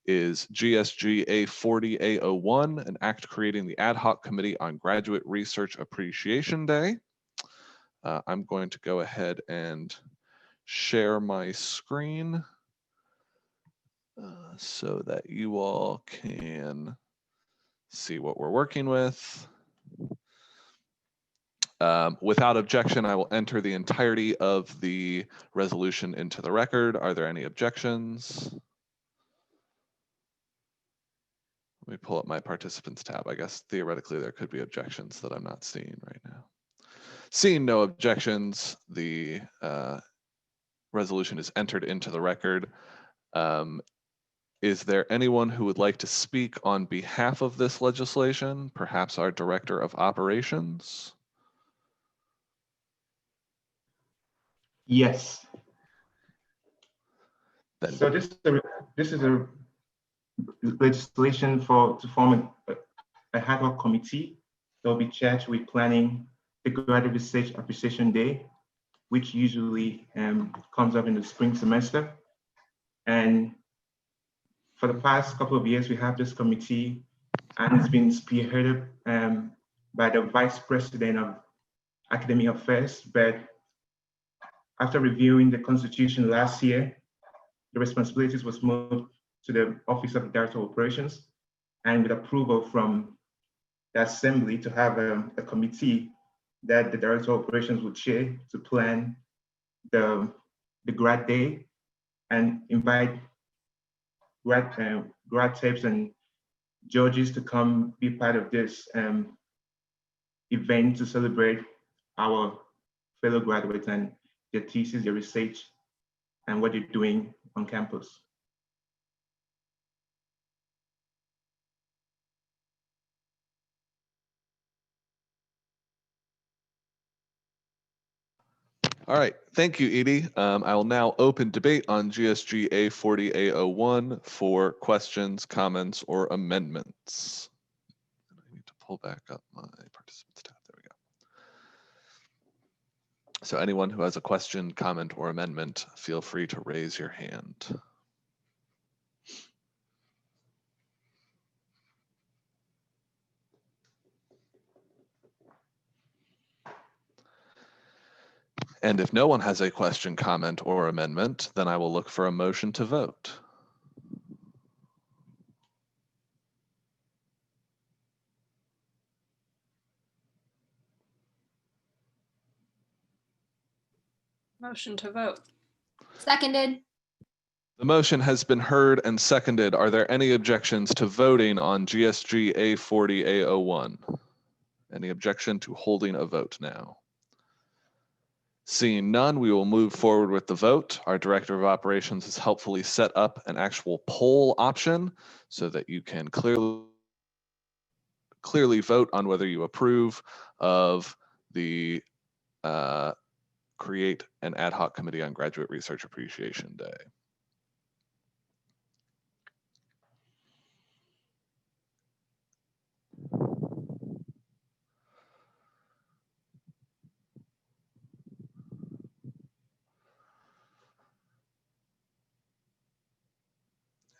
is GSG A40A01, an act creating the ad hoc committee on Graduate Research Appreciation Day. I'm going to go ahead and share my screen so that you all can see what we're working with. Without objection, I will enter the entirety of the resolution into the record. Are there any objections? Let me pull up my participants tab. I guess theoretically there could be objections that I'm not seeing right now. Seeing no objections, the resolution is entered into the record. Is there anyone who would like to speak on behalf of this legislation? Perhaps our Director of Operations? Yes. Then. So this is a legislation to form a ad hoc committee that will be charged with planning the Graduate Research Appreciation Day, which usually comes up in the spring semester. And for the past couple of years, we have this committee, and it's been spearheaded by the Vice President of Academic Affairs. But after reviewing the Constitution last year, the responsibilities was moved to the Office of the Director of Operations, and with approval from the Assembly to have a committee that the Director of Operations would chair to plan the grad day and invite grad tapes and judges to come be part of this event to celebrate our fellow graduates and their thesis, their research, and what they're doing on campus. All right, thank you, Edie. I will now open debate on GSG A40A01 for questions, comments, or amendments. I need to pull back up my participants tab. There we go. So anyone who has a question, comment, or amendment, feel free to raise your hand. And if no one has a question, comment, or amendment, then I will look for a motion to vote. Motion to vote. Seconded. The motion has been heard and seconded. Are there any objections to voting on GSG A40A01? Any objection to holding a vote now? Seeing none, we will move forward with the vote. Our Director of Operations has helpfully set up an actual poll option so that you can clearly vote on whether you approve of the create an ad hoc committee on Graduate Research Appreciation Day.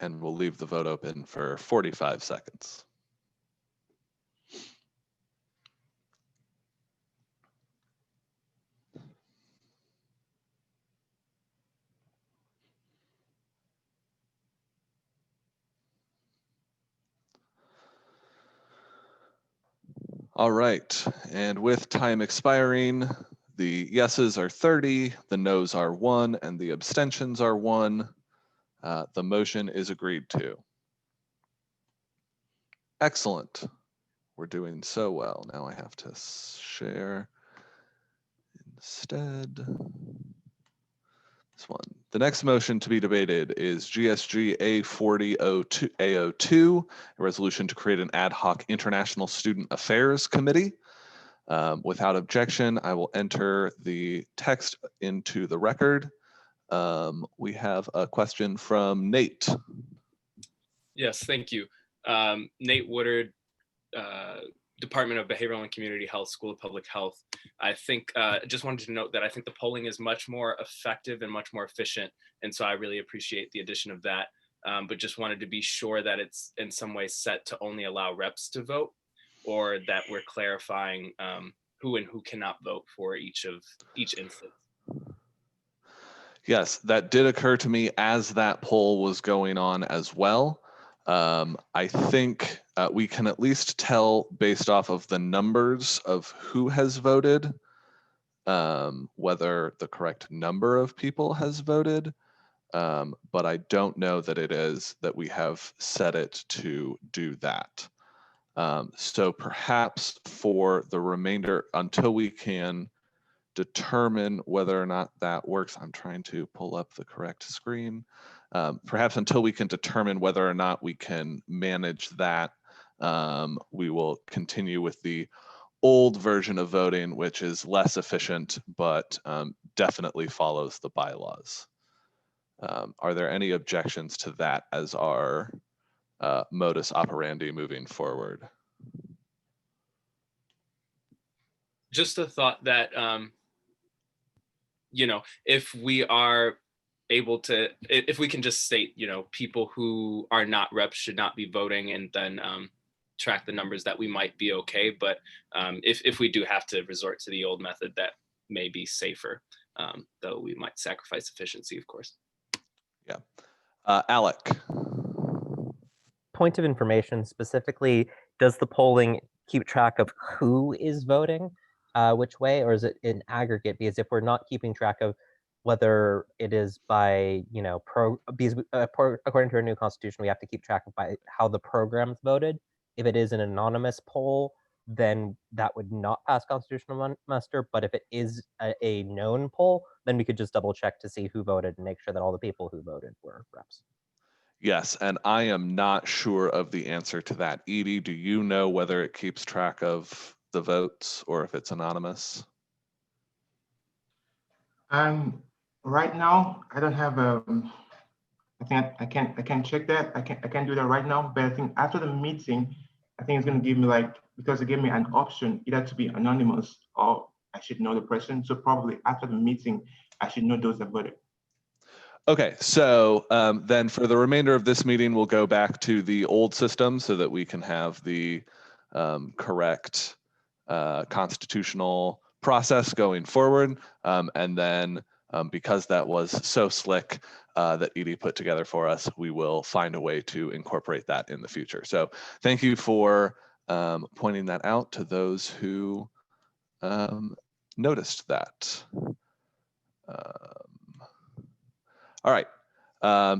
And we'll leave the vote open for 45 seconds. All right, and with time expiring, the yeses are 30, the noes are 1, and the abstentions are 1. The motion is agreed to. Excellent. We're doing so well. Now I have to share instead. This one. The next motion to be debated is GSG A40A02, a resolution to create an ad hoc International Student Affairs Committee. Without objection, I will enter the text into the record. We have a question from Nate. Yes, thank you. Nate Woodard, Department of Behavioral and Community Health, School of Public Health. I think, just wanted to note that I think the polling is much more effective and much more efficient. And so I really appreciate the addition of that. but just wanted to be sure that it's in some way set to only allow reps to vote, or that we're clarifying who and who cannot vote for each instance. Yes, that did occur to me as that poll was going on as well. I think we can at least tell based off of the numbers of who has voted, whether the correct number of people has voted. But I don't know that it is that we have set it to do that. So perhaps for the remainder, until we can determine whether or not that works, I'm trying to pull up the correct screen. Perhaps until we can determine whether or not we can manage that, we will continue with the old version of voting, which is less efficient, but definitely follows the bylaws. Are there any objections to that as our modus operandi moving forward? Just a thought that, if we are able to, if we can just state, people who are not reps should not be voting, and then track the numbers, that we might be okay. But if we do have to resort to the old method, that may be safer, though we might sacrifice efficiency, of course. Yeah. Alec. Point of information, specifically, does the polling keep track of who is voting which way, or is it in aggregate? Because if we're not keeping track of whether it is by, because according to our new constitution, we have to keep track of by how the programs voted. If it is an anonymous poll, then that would not pass constitutional muster. But if it is a known poll, then we could just double check to see who voted and make sure that all the people who voted were reps. Yes, and I am not sure of the answer to that. Edie, do you know whether it keeps track of the votes or if it's anonymous? Right now, I don't have I think I can't check that. I can't do that right now. But I think after the meeting, I think it's going to give me, because it gave me an option either to be anonymous or I should know the person. So probably after the meeting, I should know those that voted. Okay, so then for the remainder of this meeting, we'll go back to the old system so that we can have the correct constitutional process going forward. And then because that was so slick that Edie put together for us, we will find a way to incorporate that in the future. So thank you for pointing that out to those who noticed that. All right,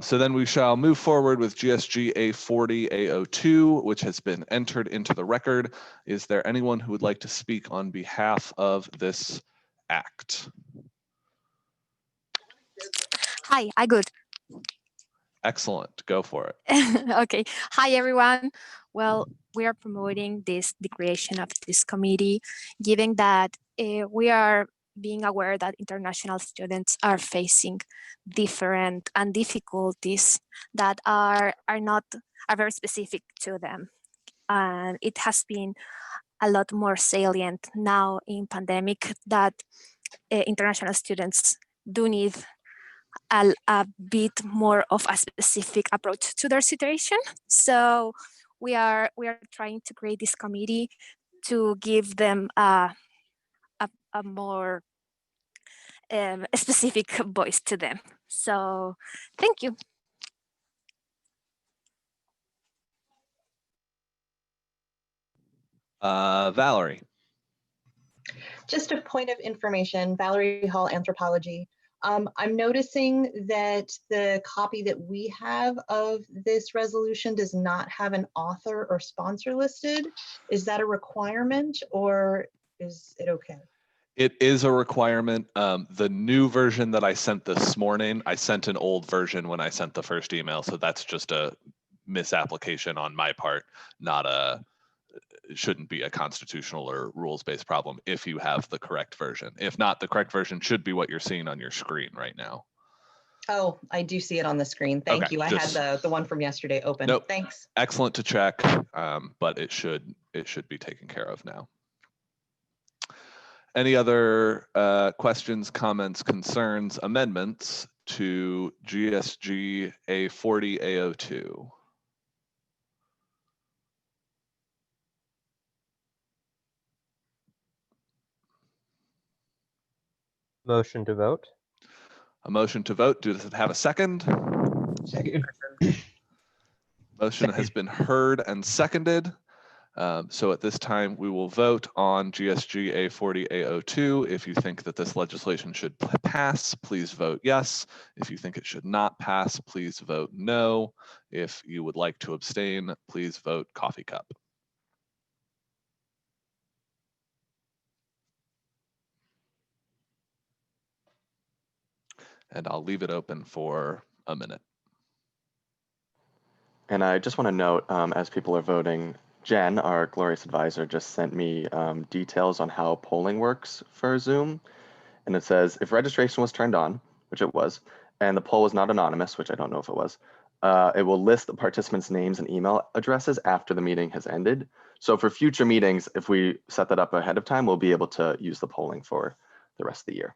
so then we shall move forward with GSG A40 A02, which has been entered into the record. Is there anyone who would like to speak on behalf of this act? Hi, I good. Excellent, go for it. Okay. Hi, everyone. Well, we are promoting the creation of this committee, given that we are being aware that international students are facing different and difficulties that are very specific to them. And it has been a lot more salient now in pandemic that international students do need a bit more of a specific approach to their situation. So we are trying to create this committee to give them a more specific voice to them. So thank you. Valerie. Just a point of information, Valerie Hall, Anthropology. I'm noticing that the copy that we have of this resolution does not have an author or sponsor listed. Is that a requirement or is it okay? It is a requirement. The new version that I sent this morning, I sent an old version when I sent the first email. So that's just a misapplication on my part, not it shouldn't be a constitutional or rules-based problem if you have the correct version. If not, the correct version should be what you're seeing on your screen right now. Oh, I do see it on the screen. Thank Okay, you. I had the one from yesterday open. Nope. Thanks. Excellent to check, but it should be taken care of now. Any other questions, comments, concerns, amendments to GSG A40 A02? Motion to vote. A motion to vote. Does it have a second? Second. Motion has been heard and seconded. So at this time, we will vote on GSG A40 A02. If you think that this legislation should pass, please vote yes. If you think it should not pass, please vote no. If you would like to abstain, please vote coffee cup. And I'll leave it open for a minute. And I just want to note, as people are voting, Jen, our glorious advisor, just sent me details on how polling works for Zoom. And it says, if registration was turned on, which it was, and the poll was not anonymous, which I don't know if it was, it will list the participants' names and email addresses after the meeting has ended. So for future meetings, if we set that up ahead of time, we'll be able to use the polling for the rest of the year.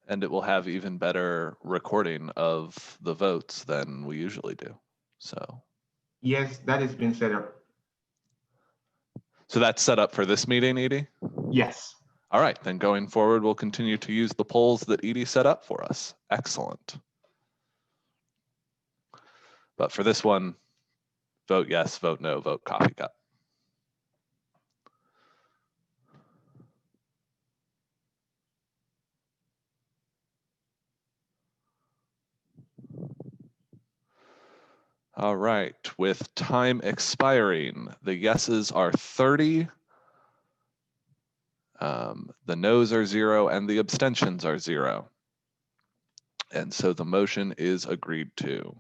And it will have even better recording of the votes than we usually do. So Yes, that has been set up. So that's set up for this meeting, Edie? Yes. All right, then going forward, we'll continue to use the polls that Edie set up for us. Excellent. But for this one, vote yes, vote no, vote coffee cup. All right, with time expiring, the yeses are 30, the noes are 0, and the abstentions are 0. And so the motion is agreed to.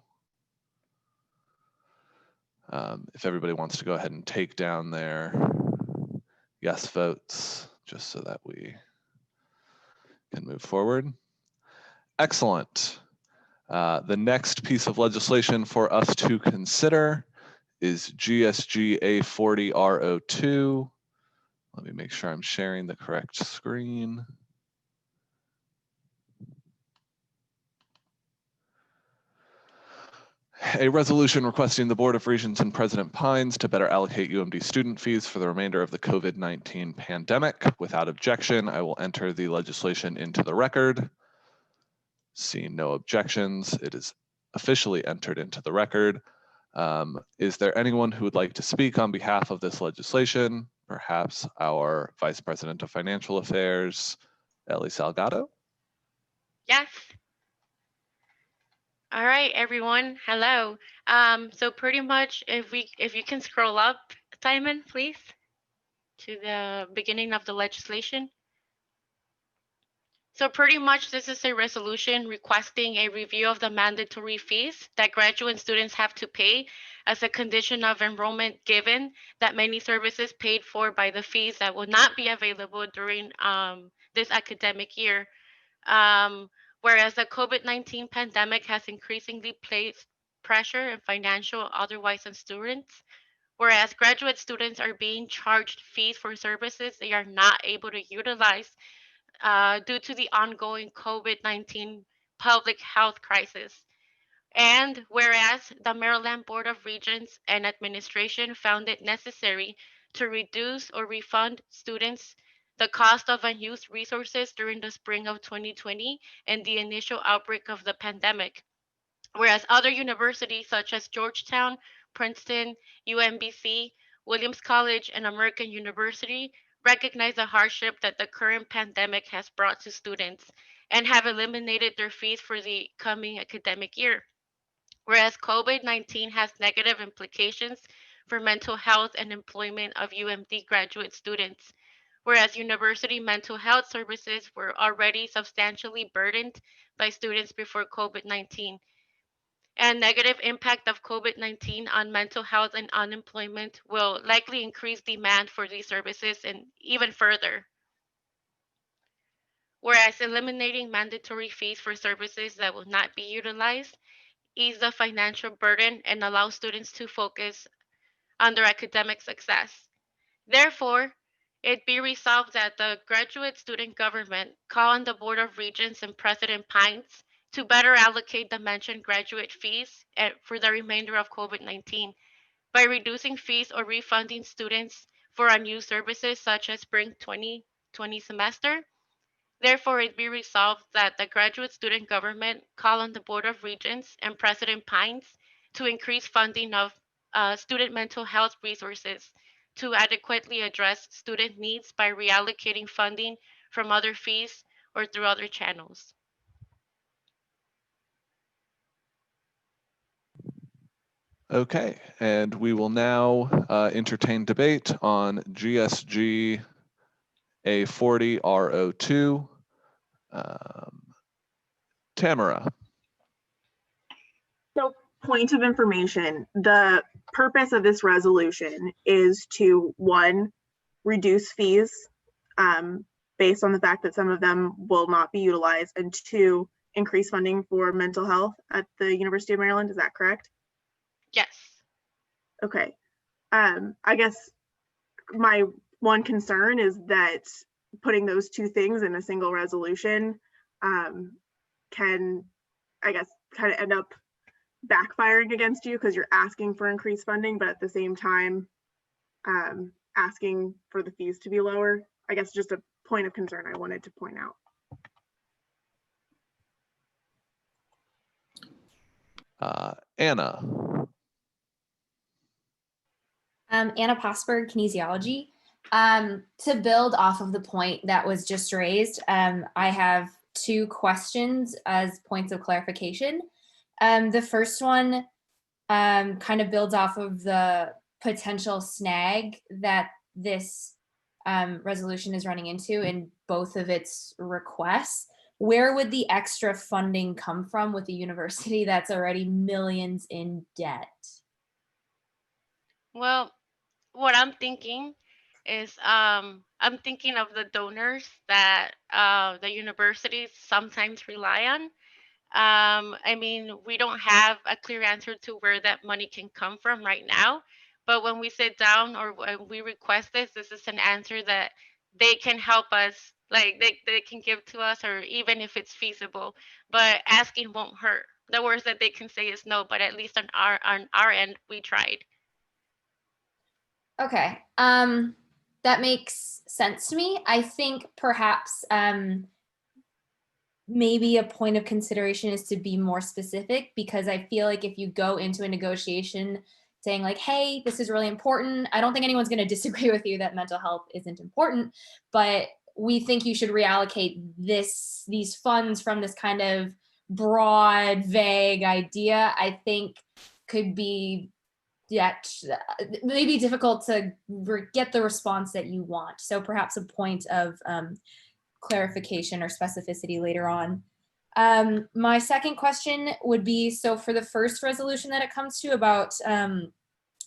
If everybody wants to go ahead and take down their yes votes, just so that we can move forward. Excellent. The next piece of legislation for us to consider is GSG A40 R02. Let me make sure I'm sharing the correct screen. A resolution requesting the Board of Regents and President Pines to better allocate UMD student fees for the remainder of the COVID-19 pandemic. Without objection, I will enter the legislation into the record. Seeing no objections, it is officially entered into the record. Is there anyone who would like to speak on behalf of this legislation? Perhaps our Vice President of Financial Affairs, Ellie Salgado? Yes. All right, everyone. Hello. So pretty much, if you can scroll up, Simon, please, to the beginning of the legislation. So pretty much, this is a resolution requesting a review of the mandatory fees that graduate students have to pay as a condition of enrollment, given that many services paid for by the fees that will not be available during this academic year. Whereas the COVID-19 pandemic has increasingly placed pressure and financial otherwise on students, whereas graduate students are being charged fees for services they are not able to utilize due to the ongoing COVID-19 public health crisis. And whereas the Maryland Board of Regents and Administration found it necessary to reduce or refund students the cost of unused resources during the spring of 2020 and the initial outbreak of the pandemic. Whereas other universities such as Georgetown, Princeton, UMBC, Williams College, and American University recognize the hardship that the current pandemic has brought to students and have eliminated their fees for the coming academic year. Whereas COVID-19 has negative implications for mental health and employment of UMD graduate students, whereas university mental health services were already substantially burdened by students before COVID-19. And negative impact of COVID-19 on mental health and unemployment will likely increase demand for these services and even further. Whereas eliminating mandatory fees for services that will not be utilized ease the financial burden and allow students to focus on their academic success. Therefore, it be resolved that the graduate student government call on the Board of Regents and President Pines to better allocate the mentioned graduate fees for the remainder of COVID-19 by reducing fees or refunding students for unused services such as spring 2020 semester. Therefore, it be resolved that the graduate student government call on the Board of Regents and President Pines to increase funding of student mental health resources to adequately address student needs by reallocating funding from other fees or through other channels. Okay, and we will now entertain debate on GSG A40 RO2. Tamara. So, point of information, the purpose of this resolution is to, one, reduce fees based on the fact that some of them will not be utilized, and two, increase funding for mental health at the University of Maryland. Is that correct? Yes. Okay. I guess my one concern is that putting those two things in a single resolution can, I guess, kind of end up backfiring against you because you're asking for increased funding, but at the same time asking for the fees to be lower. I guess just a point of concern I wanted to point out. Anna. Anna Posberg, kinesiology. To build off of the point that was just raised, I have two questions as points of clarification. The first one kind of builds off of the potential snag that this resolution is running into in both of its requests. Where would the extra funding come from with a university that's already millions in debt? Well, what I'm thinking is I'm thinking of the donors that the universities sometimes rely on. I mean, we don't have a clear answer to where that money can come from right now. But when we sit down or when we request this is an answer that they can help us, like they can give to us, or even if it's feasible. But asking won't hurt. The worst that they can say is no, but at least on our end, we tried. Okay. That makes sense to me. I think perhaps maybe a point of consideration is to be more specific, because I feel like if you go into a negotiation saying like, hey, this is really important, I don't think anyone's going to disagree with you that mental health isn't important, but we think you should reallocate these funds from this kind of broad, vague idea, I think could be maybe difficult to get the response that you want. So perhaps a point of clarification or specificity later on. My second question would be, so for the first resolution that it comes to about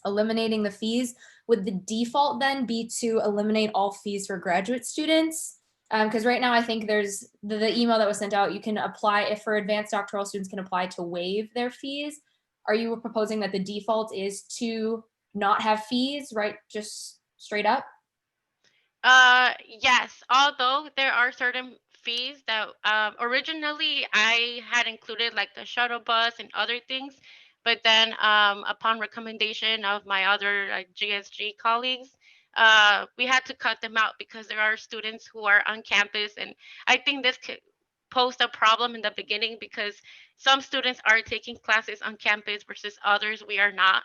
eliminating the fees, would the default then be to eliminate all fees for graduate students? Because right now I think there's the email that was sent out, you can apply, if for advanced doctoral students can apply to waive their fees. Are you proposing that the default is to not have fees, right? Just straight up? Yes, although there are certain fees that originally I had included, like the shuttle bus and other things, but then upon recommendation of my other GSG colleagues, we had to cut them out because there are students who are on campus, and I think this could pose a problem in the beginning because some students are taking classes on campus versus others we are not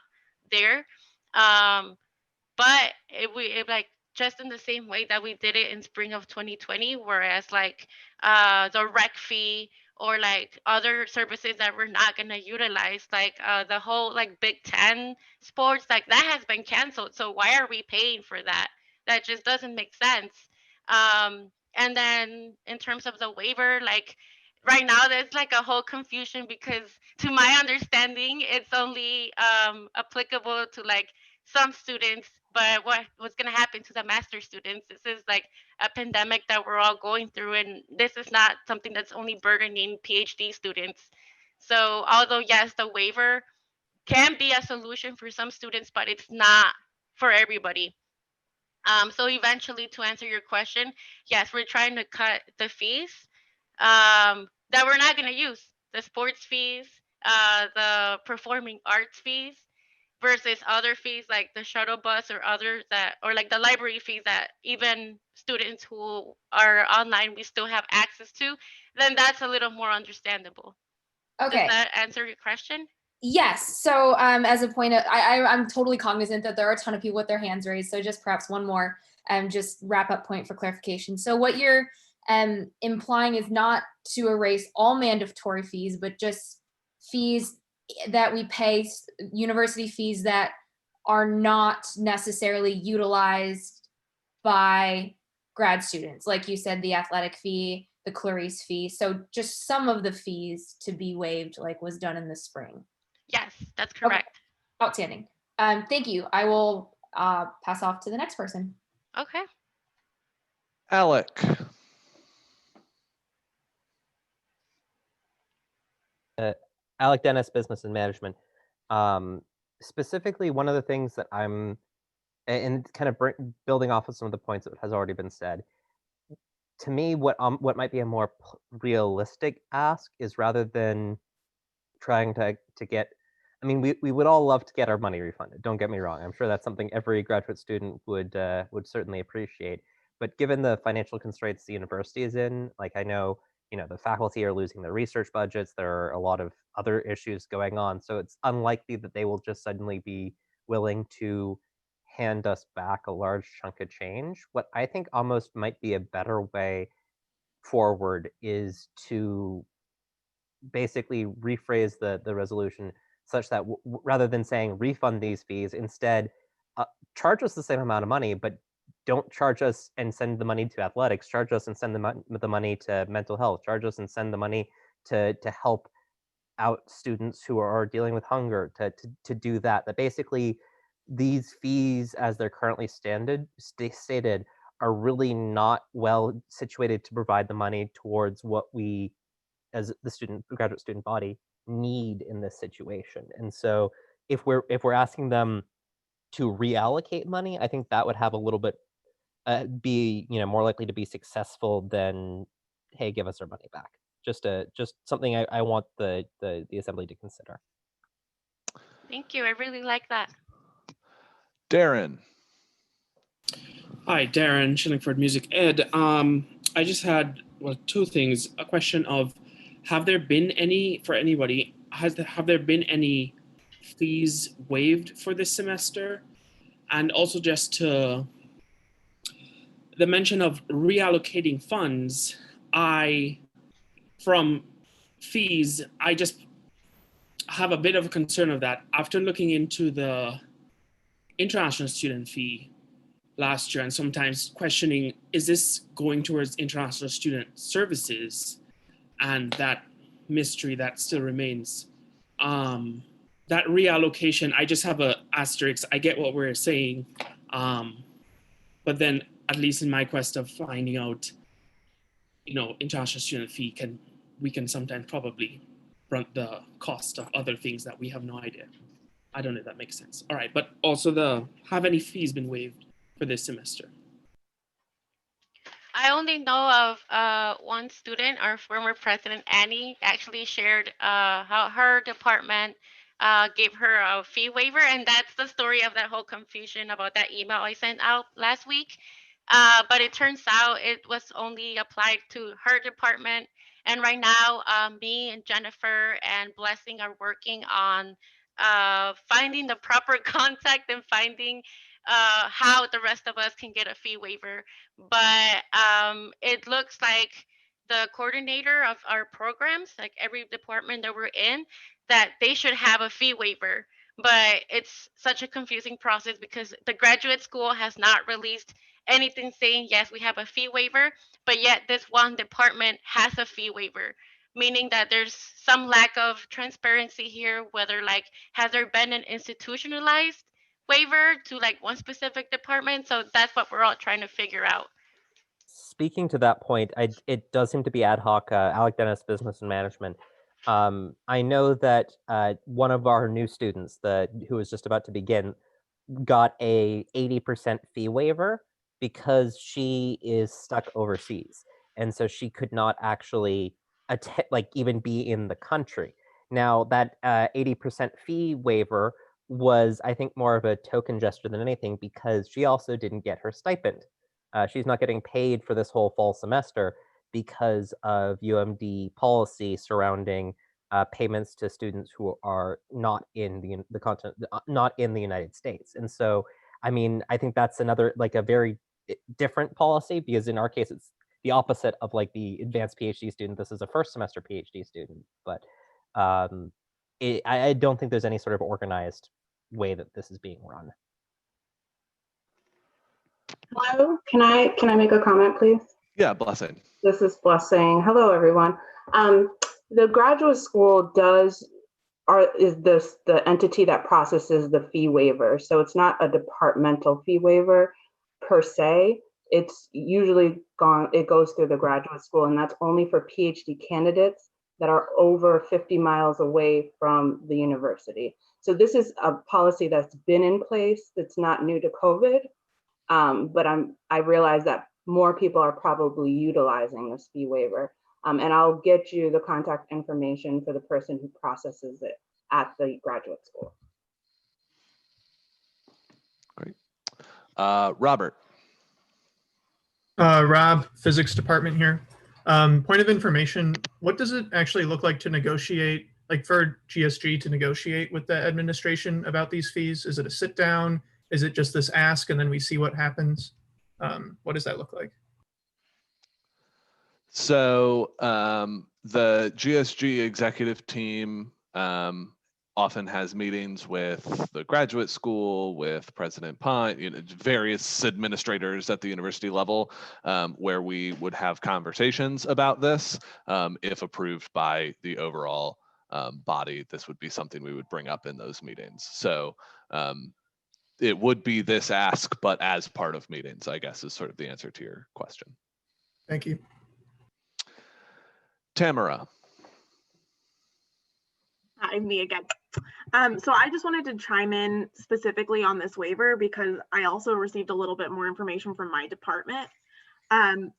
there. But it like just in the same way that we did it in spring of 2020, whereas like the rec fee or like other services that we're not going to utilize, like the whole like Big Ten sports, like that has been canceled. So why are we paying for that? That just doesn't make sense. And then in terms of the waiver, like right now there's like a whole confusion because to my understanding it's only applicable to like some students, but what's going to happen to the master students? This is like a pandemic that we're all going through, and this is not something that's only burdening PhD students. So although yes, the waiver can be a solution for some students, but it's not for everybody. So eventually, to answer your question, yes, we're trying to cut the fees that we're not going to use. the sports fees, the performing arts fees, versus other fees like the shuttle bus or others that, or like the library fees that even students who are online, we still have access to, then that's a little more understandable. Okay. Does that answer your question? Yes. So as a point of, I'm totally cognizant that there are a ton of people with their hands raised. So just perhaps one more just wrap up point for clarification. So what you're implying is not to erase all mandatory fees, but just fees that we pay, university fees that are not necessarily utilized by grad students. Like you said, the athletic fee, the Clarice fee. So just some of the fees to be waived, like was done in the spring. Yes, that's correct. Okay. Outstanding. Thank you. I will pass off to the next person. Okay. Alec. Alec Dennis, Business and Management. Specifically, one of the things that I'm, and kind of building off of some of the points that has already been said, to me, what might be a more realistic ask is rather than trying to get, I mean, we would all love to get our money refunded. Don't get me wrong. I'm sure that's something every graduate student would certainly appreciate. But given the financial constraints the university is in, like I know, the faculty are losing their research budgets. There are a lot of other issues going on. So it's unlikely that they will just suddenly be willing to hand us back a large chunk of change. What I think almost might be a better way forward is to basically rephrase the resolution such that rather than saying refund these fees, instead charge us the same amount of money, but don't charge us and send the money to athletics. Charge us and send the money to mental health. Charge us and send the money to help out students who are dealing with hunger. To do that. That basically these fees, as they're currently stated, are really not well situated to provide the money towards what we, as the graduate student body, need in this situation. And so if we're asking them to reallocate money, I think that would have a little bit be more likely to be successful than, hey, give us our money back. Just something I want the assembly to consider. Thank you. I really like that. Darren. Hi, Darren, Shillingford Music Ed. I just had two things. A question of, have there been any, for anybody, have there been any fees waived for this semester? And also just to the mention of reallocating funds, from fees, I just have a bit of a concern of that. After looking into the international student fee last year and sometimes questioning, is this going towards international student services? And that mystery that still remains. That reallocation, I just have a asterisk. I get what we're saying. But then at least in my quest of finding out, international student fee, we can sometimes probably run the cost of other things that we have no idea. I don't know if that makes sense. All right, but also have any fees been waived for this semester? I only know of one student, our former president, Annie, actually shared how her department gave her a fee waiver. And that's the story of that whole confusion about that email I sent out last week. But it turns out it was only applied to her department. And right now, me and Jennifer and Blessing are working on finding the proper contact and finding how the rest of us can get a fee waiver. But it looks like the coordinator of our programs, like every department that we're in, that they should have a fee waiver. But it's such a confusing process because the graduate school has not released anything saying, yes, we have a fee waiver, but yet this one department has a fee waiver, meaning that there's some lack of transparency here, whether like, has there been an institutionalized waiver to like one specific department? So that's what we're all trying to figure out. Speaking to that point, it does seem to be ad hoc. Alec Dennis, Business and Management. I know that one of our new students, who was just about to begin, got a 80% fee waiver because she is stuck overseas, and so she could not actually like even be in the country. Now that 80% fee waiver was, I think, more of a token gesture than anything, because she also didn't get her stipend. She's not getting paid for this whole fall semester because of UMD policy surrounding payments to students who are not in the continent, not in the United States. And so, I mean, I think that's another, like, a very different policy, because in our case, it's the opposite of like the advanced PhD student. This is a first semester PhD student, but I don't think there's any sort of organized way that this is being run. Hello, can I make a comment, please? Yeah, Blessing. This is Blessing. Hello, everyone. The graduate school is the entity that processes the fee waiver. So it's not a departmental fee waiver per se. It's usually it goes through the graduate school, and that's only for PhD candidates that are over 50 miles away from the university. So this is a policy that's been in place, that's not new to COVID, but I realize that more people are probably utilizing this fee waiver. And I'll get you the contact information for the person who processes it at the graduate school. Great. Robert. Rob, physics department here. Point of information, what does it actually look like to negotiate, like for GSG to negotiate with the administration about these fees? Is it a sit down? Is it just this ask and then we see what happens? What does that look like? So the GSG executive team often has meetings with the graduate school, with President Pine, various administrators at the university level, where we would have conversations about this. If approved by the overall body, this would be something we would bring up in those meetings. So it would be this ask, but as part of meetings, I guess, is sort of the answer to your question. Thank you. Tamara. Hi, me again. So I just wanted to chime in specifically on this waiver because I also received a little bit more information from my department.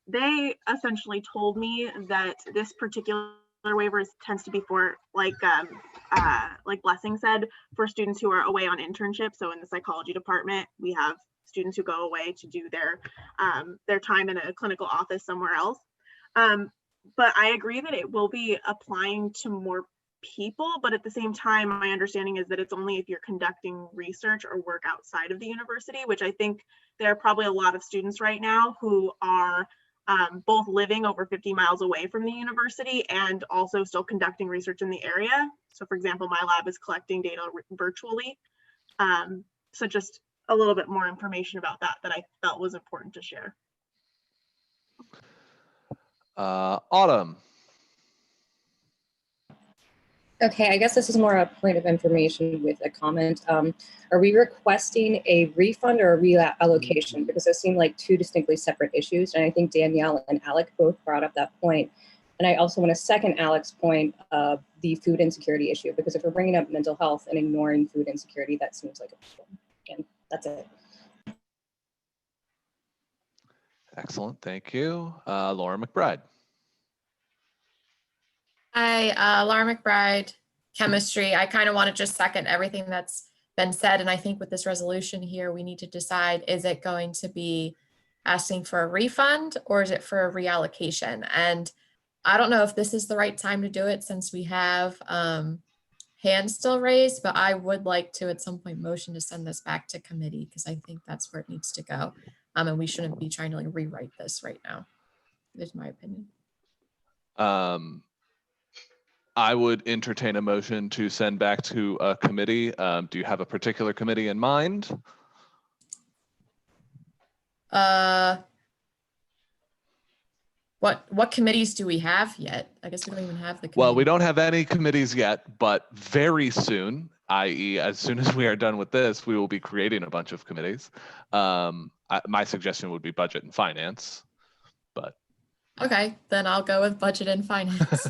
They essentially told me that this particular waiver tends to be for, like Blessing said, for students who are away on internship. So in the psychology department, we have students who go away to do their time in a clinical office somewhere else. But I agree that it will be applying to more people, but at the same time, my understanding is that it's only if you're conducting research or work outside of the university, which I think there are probably a lot of students right now who are both living over 50 miles away from the university and also still conducting research in the area. So for example, my lab is collecting data virtually. So just a little bit more information about that I felt was important to share. Autumn. Okay, I guess this is more a point of information with a comment. Are we requesting a refund or a reallocation? Because those seem like two distinctly separate issues. And I think Danielle and Alec both brought up that point. And I also want to second Alec's point of the food insecurity issue, because if we're bringing up mental health and ignoring food insecurity, that seems like a problem. And that's it. Excellent, thank you. Laura McBride. Hi, Laura McBride, chemistry. I kind of want to just second everything that's been said. And I think with this resolution here, we need to decide, is it going to be asking for a refund or is it for a reallocation? And I don't know if this is the right time to do it since we have hands still raised, but I would like to at some point motion to send this back to committee because I think that's where it needs to go. And we shouldn't be trying to like rewrite this right now. That's my opinion. I would entertain a motion to send back to a committee. Do you have a particular committee in mind? What committees do we have yet? I guess we don't even have the committee. Well, we don't have any committees yet, but very soon, i.e. as soon as we are done with this, we will be creating a bunch of committees. My suggestion would be budget and finance, but. Okay, then I'll go with budget and finance.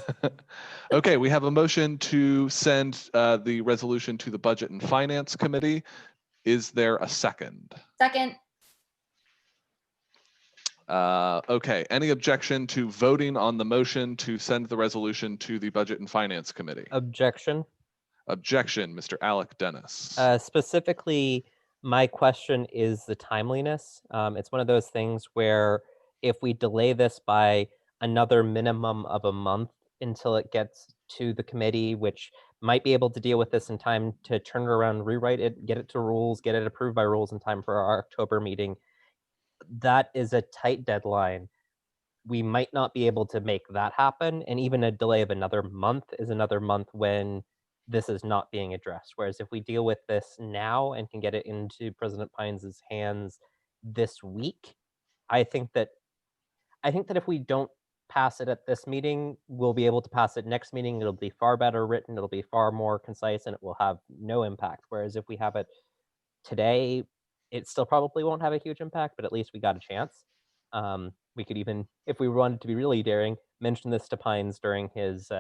Okay, we have a motion to send the resolution to the Budget and Finance Committee. Is there a second? Second. Okay, any objection to voting on the motion to send the resolution to the Budget and Finance Committee? Objection. Objection, Mr. Alec Dennis. Specifically, my question is the timeliness. It's one of those things where if we delay this by another minimum of a month until it gets to the committee, which might be able to deal with this in time to turn it around, rewrite it, get it to rules, get it approved by rules in time for our October meeting, that is a tight deadline. We might not be able to make that happen. And even a delay of another month is another month when this is not being addressed. Whereas if we deal with this now and can get it into President Pines' hands this week, I think that if we don't pass it at this meeting, we'll be able to pass it next meeting. It'll be far better written, it'll be far more concise, and it will have no impact. Whereas if we have it today, it still probably won't have a huge impact, but at least we got a chance. We could even, if we wanted to be really daring, mention this to Pines during his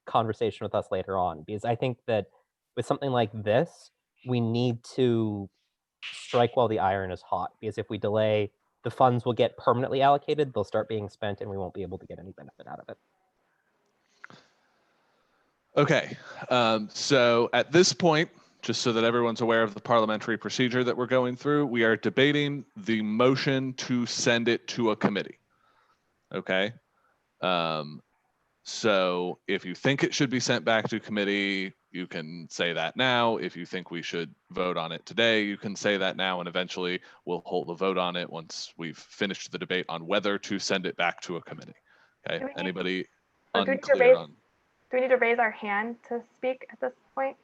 conversation with us later on, because I think that with something like this, we need to strike while the iron is hot, because if we delay, the funds will get permanently allocated, they'll start being spent, and we won't be able to get any benefit out of it. Okay, so at this point, just so that everyone's aware of the parliamentary procedure that we're going through, we are debating the motion to send it to a committee. Okay. So if you think it should be sent back to committee, you can say that now. If you think we should vote on it today, you can say that now, and eventually we'll hold a vote on it once we've finished the debate on whether to send it back to a committee. Okay, anybody unclear on? Do we need to raise our hand to speak at this point?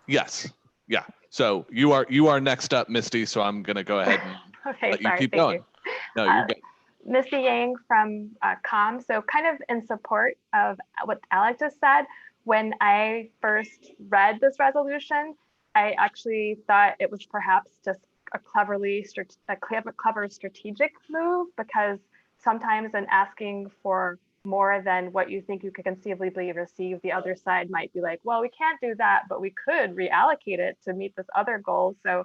Yes, yeah. So you are next up, Misty, so I'm gonna go ahead and Okay, let you sorry, keep thank going. you. No, you're good. Misty Yang from COM. So kind of in support of what Alec just said, when I first read this resolution, I actually thought it was perhaps just a clever strategic move, because sometimes in asking for more than what you think you could conceivably receive, the other side might be like, well, we can't do that, but we could reallocate it to meet this other goal. So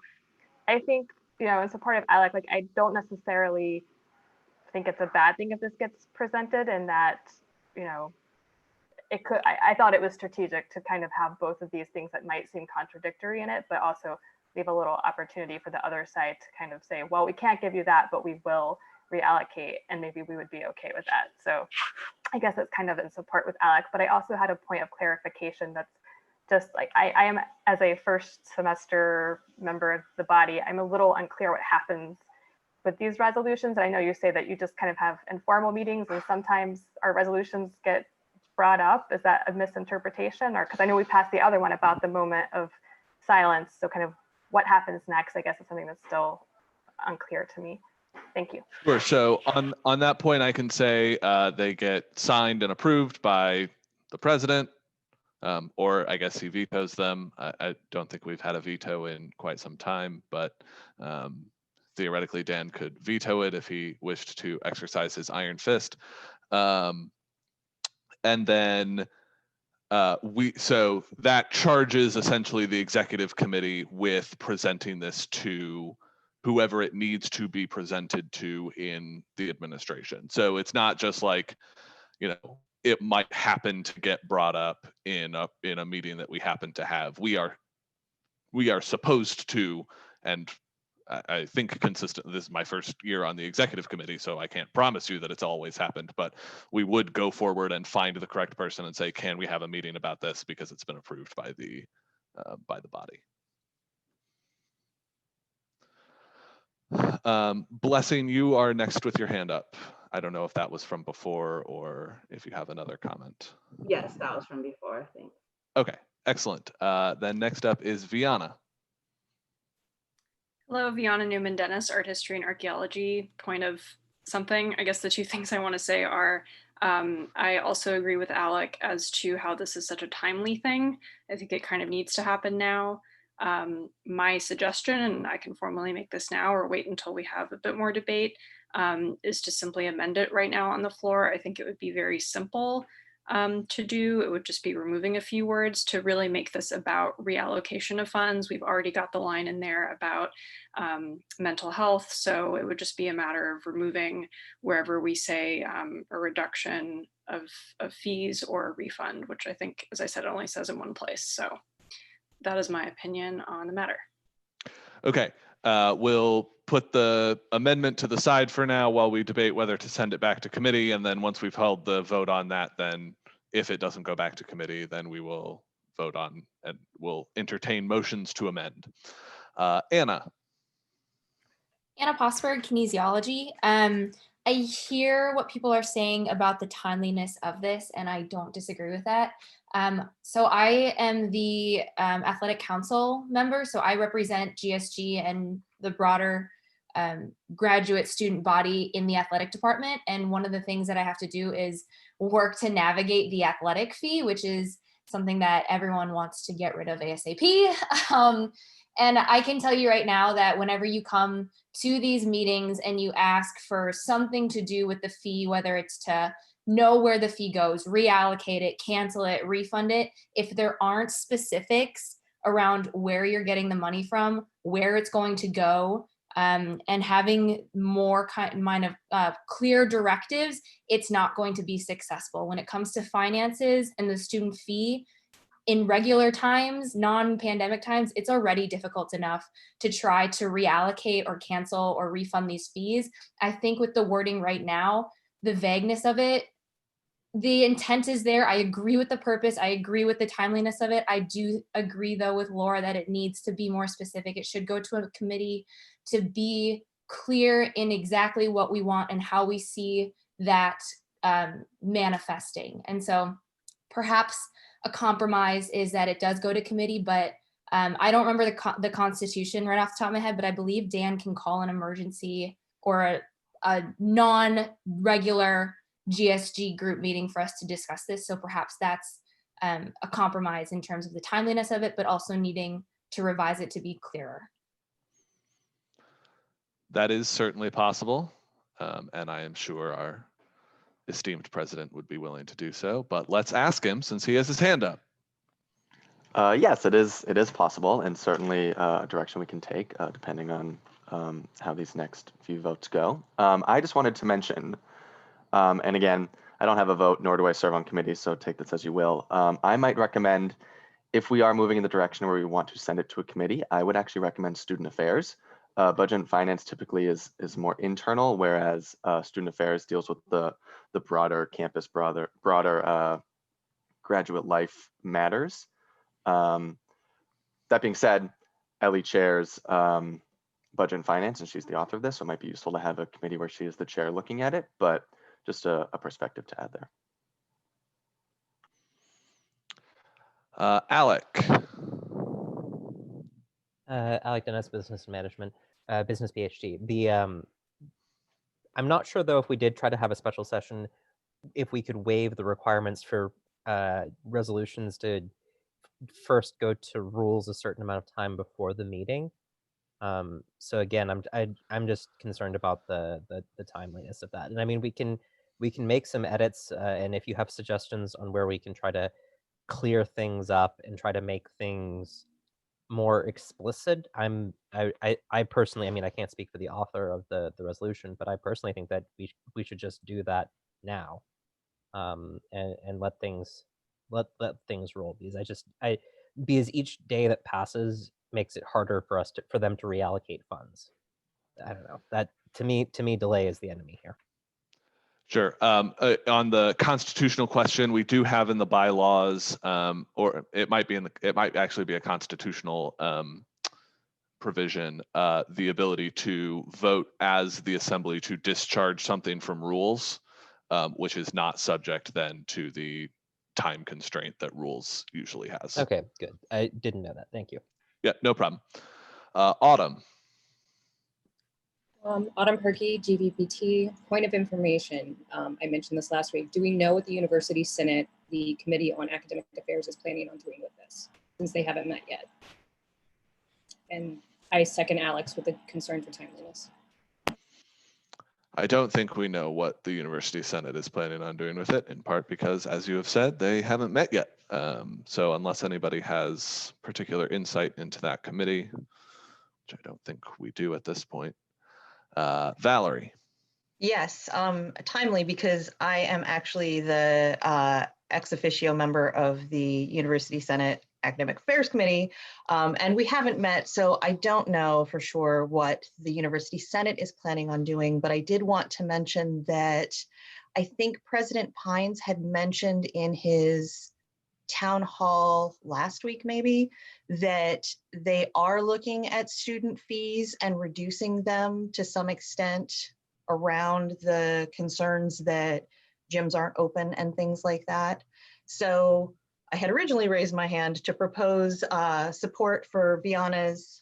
I think, in support of Alec, like, I don't necessarily think it's a bad thing if this gets presented, and that, it could, I thought it was strategic to kind of have both of these things that might seem contradictory in it, but also leave a little opportunity for the other side to kind of say, well, we can't give you that, but we will reallocate, and maybe we would be okay with that. So I guess it's kind of in support with Alec, but I also had a point of clarification that's just like, I am, as a first semester member of the body, I'm a little unclear what happens with these resolutions. And I know you say that you just kind of have informal meetings, and sometimes our resolutions get brought up. Is that a misinterpretation? Or, because I know we passed the other one about the moment of silence. So kind of what happens next, I guess, is something that's still unclear to me. Thank you. Sure. So on that point, I can say they get signed and approved by the president, or I guess he vetoes them. I don't think we've had a veto in quite some time, but theoretically, Dan could veto it if he wished to exercise his iron fist. And then so that charges essentially the executive committee with presenting this to whoever it needs to be presented to in the administration. So it's not just like, it might happen to get brought up in a meeting that we happen to have. We are supposed to, and I think consistent, this is my first year on the executive committee, so I can't promise you that it's always happened, but we would go forward and find the correct person and say, can we have a meeting about this because it's been approved by the body. Blessing, you are next with your hand up. I don't know if that was from before or if you have another comment. Yes, that was from before, I think. Okay, excellent. Then next up is Viana. Hello, Viana Newman Dennis, Art History and Archaeology. Point of something. I guess the two things I want to say are, I also agree with Alec as to how this is such a timely thing. I think it kind of needs to happen now. My suggestion, and I can formally make this now or wait until we have a bit more debate, is to simply amend it right now on the floor. I think it would be very simple. to do. It would just be removing a few words to really make this about reallocation of funds. We've already got the line in there about mental health, so it would just be a matter of removing wherever we say a reduction of fees or a refund, which I think, as I said, it only says in one place. So that is my opinion on the matter. Okay, we'll put the amendment to the side for now while we debate whether to send it back to committee. And then once we've held the vote on that, then if it doesn't go back to committee, then we will vote on and we'll entertain motions to amend. Anna. Anna Posberg, kinesiology. I hear what people are saying about the timeliness of this, and I don't disagree with that. So I am the athletic council member, so I represent GSG and the broader graduate student body in the athletic department. And one of the things that I have to do is work to navigate the athletic fee, which is something that everyone wants to get rid of ASAP. And I can tell you right now that whenever you come to these meetings and you ask for something to do with the fee, whether it's to know where the fee goes, reallocate it, cancel it, refund it, if there aren't specifics around where you're getting the money from, where it's going to go, and having more kind of clear directives, it's not going to be successful. When it comes to finances and the student fee, in regular times, non-pandemic times, it's already difficult enough to try to reallocate or cancel or refund these fees. I think with the wording right now, the vagueness of it, the intent is there. I agree with the purpose. I agree with the timeliness of it. I do agree though with Laura that it needs to be more specific. It should go to a committee to be clear in exactly what we want and how we see that manifesting. And so perhaps a compromise is that it does go to committee, but I don't remember the Constitution right off the top of my head, but I believe Dan can call an emergency or a non-regular GSG group meeting for us to discuss this. So perhaps that's a compromise in terms of the timeliness of it, but also needing to revise it to be clearer. That is certainly possible. And I am sure our esteemed president would be willing to do so, but let's ask him since he has his hand up. Yes, it is possible, and certainly a direction we can take depending on how these next few votes go. I just wanted to mention, and again, I don't have a vote, nor do I serve on committees, so take this as you will. I might recommend, if we are moving in the direction where we want to send it to a committee, I would actually recommend student affairs. Budget and finance typically is more internal, whereas student affairs deals with the broader campus, broader graduate life matters. That being said, Ellie chairs budget and finance, and she's the author of this, so it might be useful to have a committee where she is the chair looking at it, but just a perspective to add there. Alec. Alec Dennis, business management, business PhD. I'm not sure though if we did try to have a special session, if we could waive the requirements for resolutions to first go to rules a certain amount of time before the meeting. So again, I'm just concerned about the timeliness of that. And I mean, we can make some edits, and if you have suggestions on where we can try to clear things up and try to make things more explicit, I personally, I mean, I can't speak for the author of the resolution, but I personally think that we should just do that now, and let things roll, because because each day that passes makes it harder for them to reallocate funds. I don't know, that to me delay is the enemy here. Sure. On the constitutional question, we do have in the bylaws, or it might actually be a constitutional provision, the ability to vote as the assembly to discharge something from rules, which is not subject then to the time constraint that rules usually has. Okay, good. I didn't know that. Thank you. Yeah, no problem. Autumn. Autumn Perky, GVPT. Point of information, I mentioned this last week. Do we know what the University Senate, the Committee on Academic Affairs, is planning on doing with this, since they haven't met yet? And I second Alex with the concern for timeliness. I don't think we know what the University Senate is planning on doing with it, in part because, as you have said, they haven't met yet. So unless anybody has particular insight into that committee, which I don't think we do at this point. Valerie. Yes, timely because I am actually the ex officio member of the University Senate Academic Affairs Committee, and we haven't met, so I don't know for sure what the University Senate is planning on doing, but I did want to mention that I think President Pines had mentioned in his town hall last week maybe that they are looking at student fees and reducing them to some extent around the concerns that gyms aren't open and things like that. So I had originally raised my hand to propose support for Viana's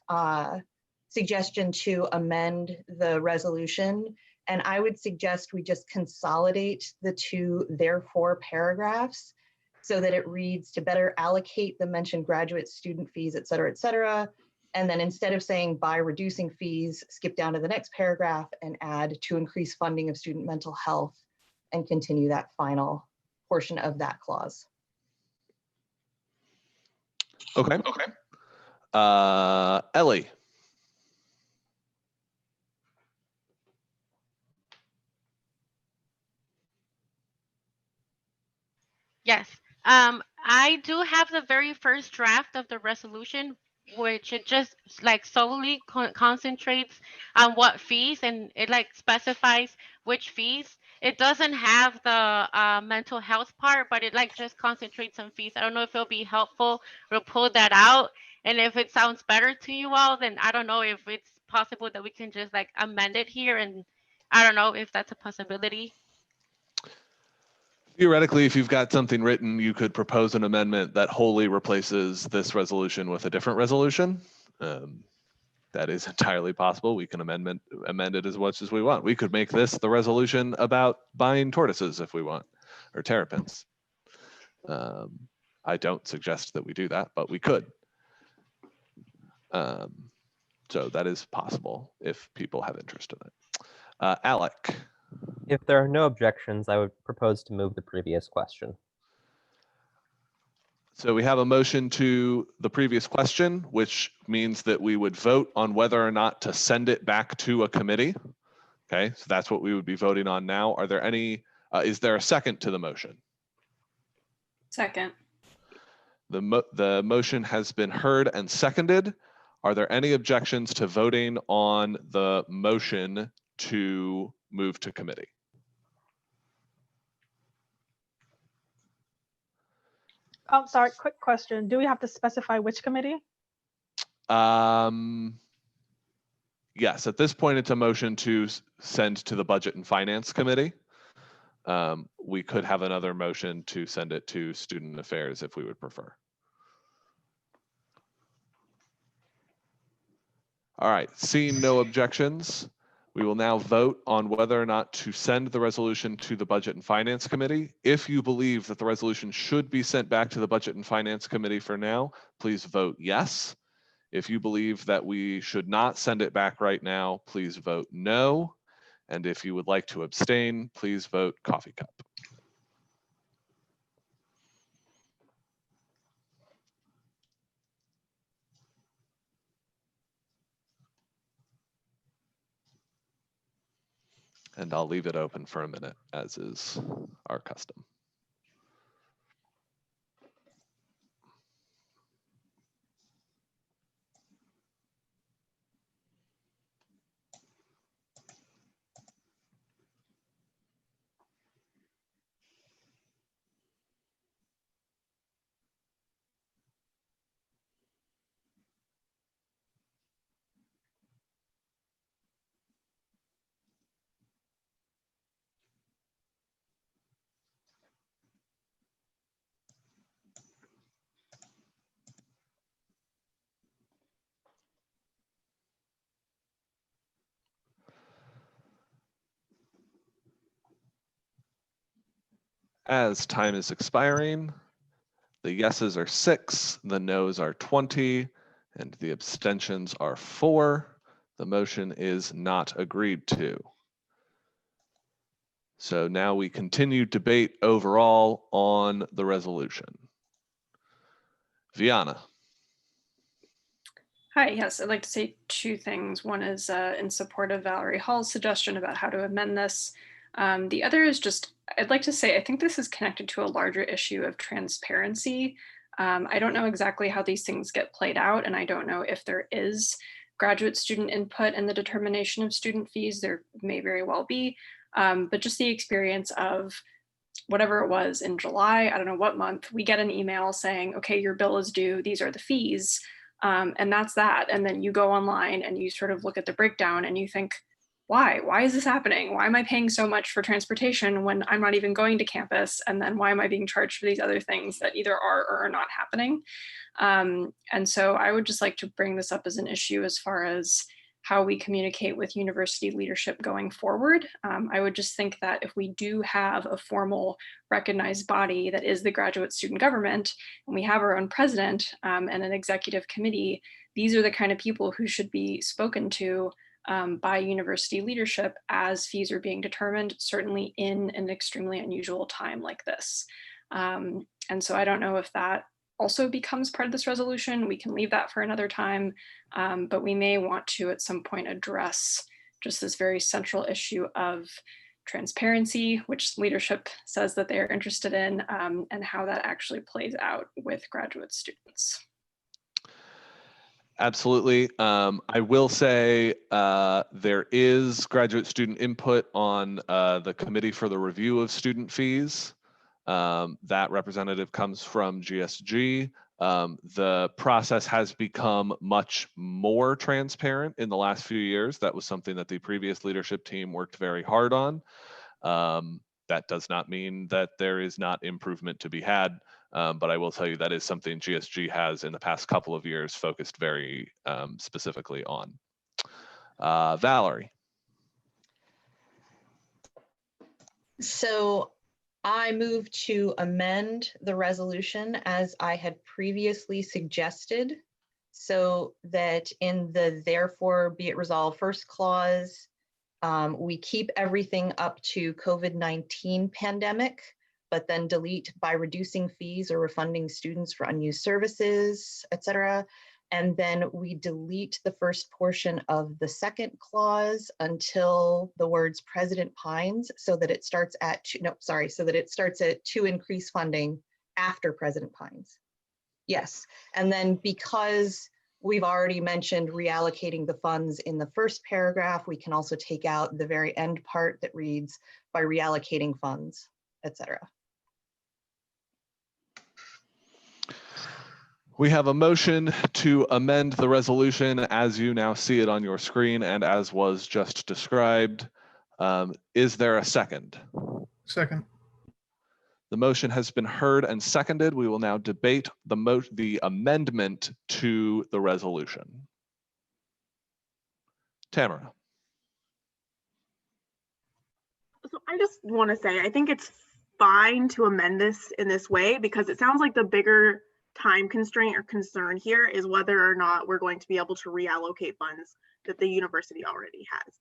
suggestion to amend the resolution. And I would suggest we just consolidate the two therefore paragraphs so that it reads to better allocate the mentioned graduate student fees, et cetera, and then instead of saying by reducing fees, skip down to the next paragraph and add to increase funding of student mental health and continue that final portion of that clause. Okay. Ellie. Yes. I do have the very first draft of the resolution, which it just like solely concentrates on what fees, and it like specifies which fees. It doesn't have the mental health part, but it like just concentrates on fees. I don't know if it'll be helpful to pull that out. And if it sounds better to you all, then I don't know if it's possible that we can just like amend it here. And I don't know if that's a possibility. Theoretically, if you've got something written, you could propose an amendment that wholly replaces this resolution with a different resolution. That is entirely possible. We can amend it as much as we want. We could make this the resolution about buying tortoises if we want, or terrapins. I don't suggest that we do that, but we could. So that is possible if people have interest in it. Alec. If there are no objections, I would propose to move the previous question. So we have a motion to the previous question, which means that we would vote on whether or not to send it back to a committee. Okay, so that's what we would be voting on now. Are there any, is there a second to the motion? Second. The motion has been heard and seconded. Are there any objections to voting on the motion to move to committee? Oh, sorry, quick question. Do we have to specify which committee? Yes, at this point, it's a motion to send to the Budget and Finance Committee. We could have another motion to send it to Student Affairs if we would prefer. All right, seeing no objections, we will now vote on whether or not to send the resolution to the Budget and Finance Committee. If you believe that the resolution should be sent back to the Budget and Finance Committee for now, please vote yes. If you believe that we should not send it back right now, please vote no. And if you would like to abstain, please vote coffee cup. And I'll leave it open for a minute, as is our custom. As time is expiring, the yeses are 6, the noes are 20, and the abstentions are 4. The motion is not agreed to. So now we continue debate overall on the resolution. Viana. Hi, yes, I'd like to say two things. One is in support of Valerie Hall's suggestion about how to amend this. The other is just, I'd like to say, I think this is connected to a larger issue of transparency. I don't know exactly how these things get played out, and I don't know if there is graduate student input in the determination of student fees. There may very well be, but just the experience of whatever it was in July, I don't know what month, we get an email saying, okay, your bill is due, these are the fees. And that's that. And then you go online and you sort of look at the breakdown and you think, why? Why is this happening? Why am I paying so much for transportation when I'm not even going to campus? And then why am I being charged for these other things that either are or are not happening? And so I would just like to bring this up as an issue as far as how we communicate with university leadership going forward. I would just think that if we do have a formal recognized body that is the graduate student government, and we have our own president and an executive committee, these are the kind of people who should be spoken to by university leadership as fees are being determined, certainly in an extremely unusual time like this. And so I don't know if that also becomes part of this resolution. We can leave that for another time, but we may want to at some point address just this very central issue of transparency, which leadership says that they're interested in, and how that actually plays out with graduate students. Absolutely. I will say there is graduate student input on the Committee for the Review of Student Fees. That representative comes from GSG. The process has become much more transparent in the last few years. That was something that the previous leadership team worked very hard on. That does not mean that there is not improvement to be had, but I will tell you that is something GSG has in the past couple of years focused very specifically on. Valerie. So I move to amend the resolution as I had previously suggested, so that in the therefore be it resolved first clause, we keep everything up to COVID-19 pandemic, but then delete by reducing fees or refunding students for unused services, etc. And then we delete the first portion of the second clause until the words President Pines, so that it starts at to increase funding after President Pines. Yes, and then because we've already mentioned reallocating the funds in the first paragraph, we can also take out the very end part that reads by reallocating funds, etc. We have a motion to amend the resolution as you now see it on your screen and as was just described. Is there a second? Second. The motion has been heard and seconded. We will now debate the amendment to the resolution. Tamara. So I just want to say, I think it's fine to amend this in this way because it sounds like the bigger time constraint or concern here is whether or not we're going to be able to reallocate funds that the university already has.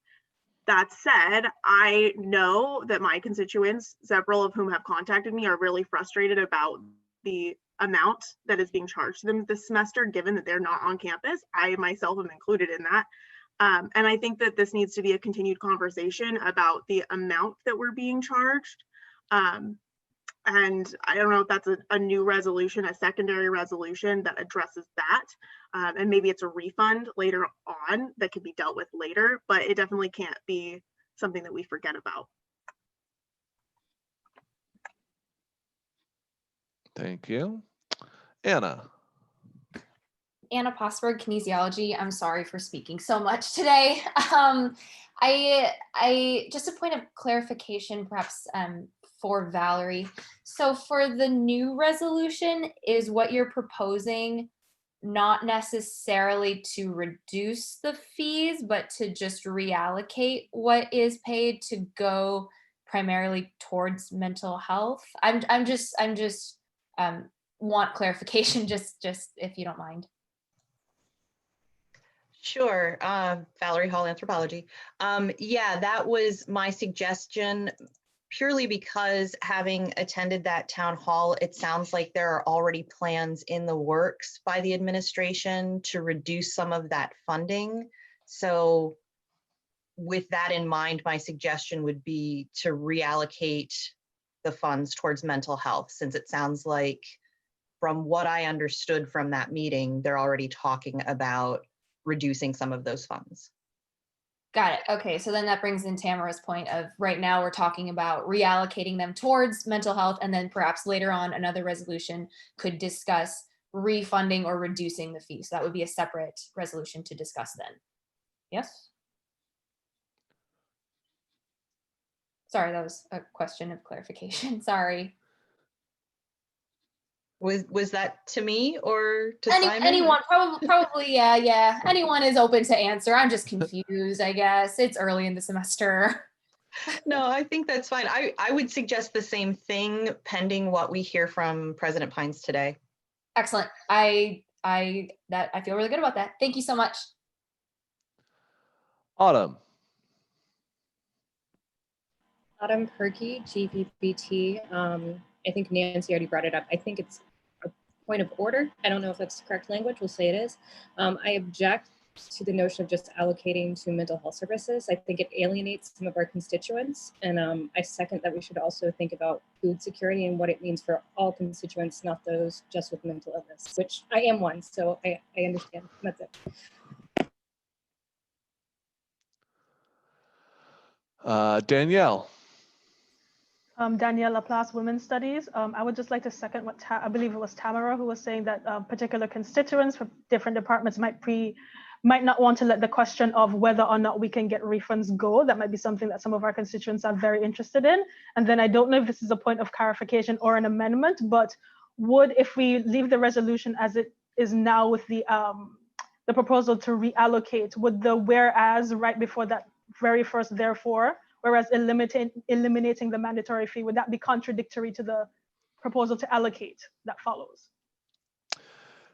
That said, I know that my constituents, several of whom have contacted me, are really frustrated about the amount that is being charged to them this semester, given that they're not on campus. I myself am included in that. And I think that this needs to be a continued conversation about the amount that we're being charged. And I don't know if that's a new resolution, a secondary resolution that addresses that. And maybe it's a refund later on that could be dealt with later, but it definitely can't be something that we forget about. Thank you. Anna. Anna Posberg, kinesiology. I'm sorry for speaking so much today. I just a point of clarification, perhaps for Valerie. So for the new resolution, is what you're proposing not necessarily to reduce the fees, but to just reallocate what is paid to go primarily towards mental health? I'm just want clarification, just if you don't mind. Sure, Valerie Hall, Anthropology. Yeah, that was my suggestion, purely because having attended that town hall, it sounds like there are already plans in the works by the administration to reduce some of that funding. So with that in mind, my suggestion would be to reallocate the funds towards mental health, since it sounds like, from what I understood from that meeting, they're already talking about reducing some of those funds. Got it. Okay, so then that brings in Tamara's point of right now we're talking about reallocating them towards mental health, and then perhaps later on another resolution could discuss refunding or reducing the fee. So that would be a separate resolution to discuss then. Yes? Sorry, that was a question of clarification. Sorry. Was that to me or to Simon? Anyone, probably, yeah. Anyone is open to answer. I'm just confused, I guess. It's early in the semester. No, I think that's fine. I would suggest the same thing pending what we hear from President Pines today. Excellent. I feel really good about that. Thank you so much. Autumn. Autumn Perky, GVBT. I think Nancy already brought it up. I think it's a point of order. I don't know if that's the correct language. We'll say it is. I object to the notion of just allocating to mental health services. I think it alienates some of our constituents. And I second that we should also think about food security and what it means for all constituents, not those just with mental illness, which I am one, so I understand. That's it. Danielle. Danielle Laplace, Women's Studies. I would just like to second what I believe it was Tamara who was saying that particular constituents for different departments might not want to let the question of whether or not we can get refunds go. That might be something that some of our constituents are very interested in. And then I don't know if this is a point of clarification or an amendment, but if we leave the resolution as it is now with the proposal to reallocate, would the whereas right before that very first therefore, whereas eliminating the mandatory fee, would that be contradictory to the proposal to allocate that follows?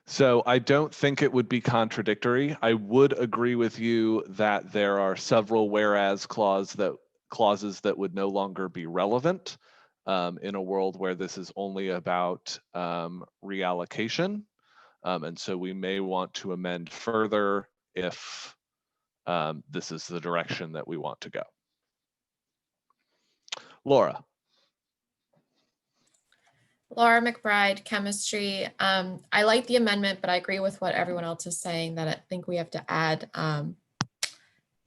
So I don't think it would be contradictory. I would agree with you that there are several whereas clauses that would no longer be relevant in a world where this is only about reallocation. And so we may want to amend further if this is the direction that we want to go. Laura. Laura McBride, chemistry. I like the amendment, but I agree with what everyone else is saying that I think we have to add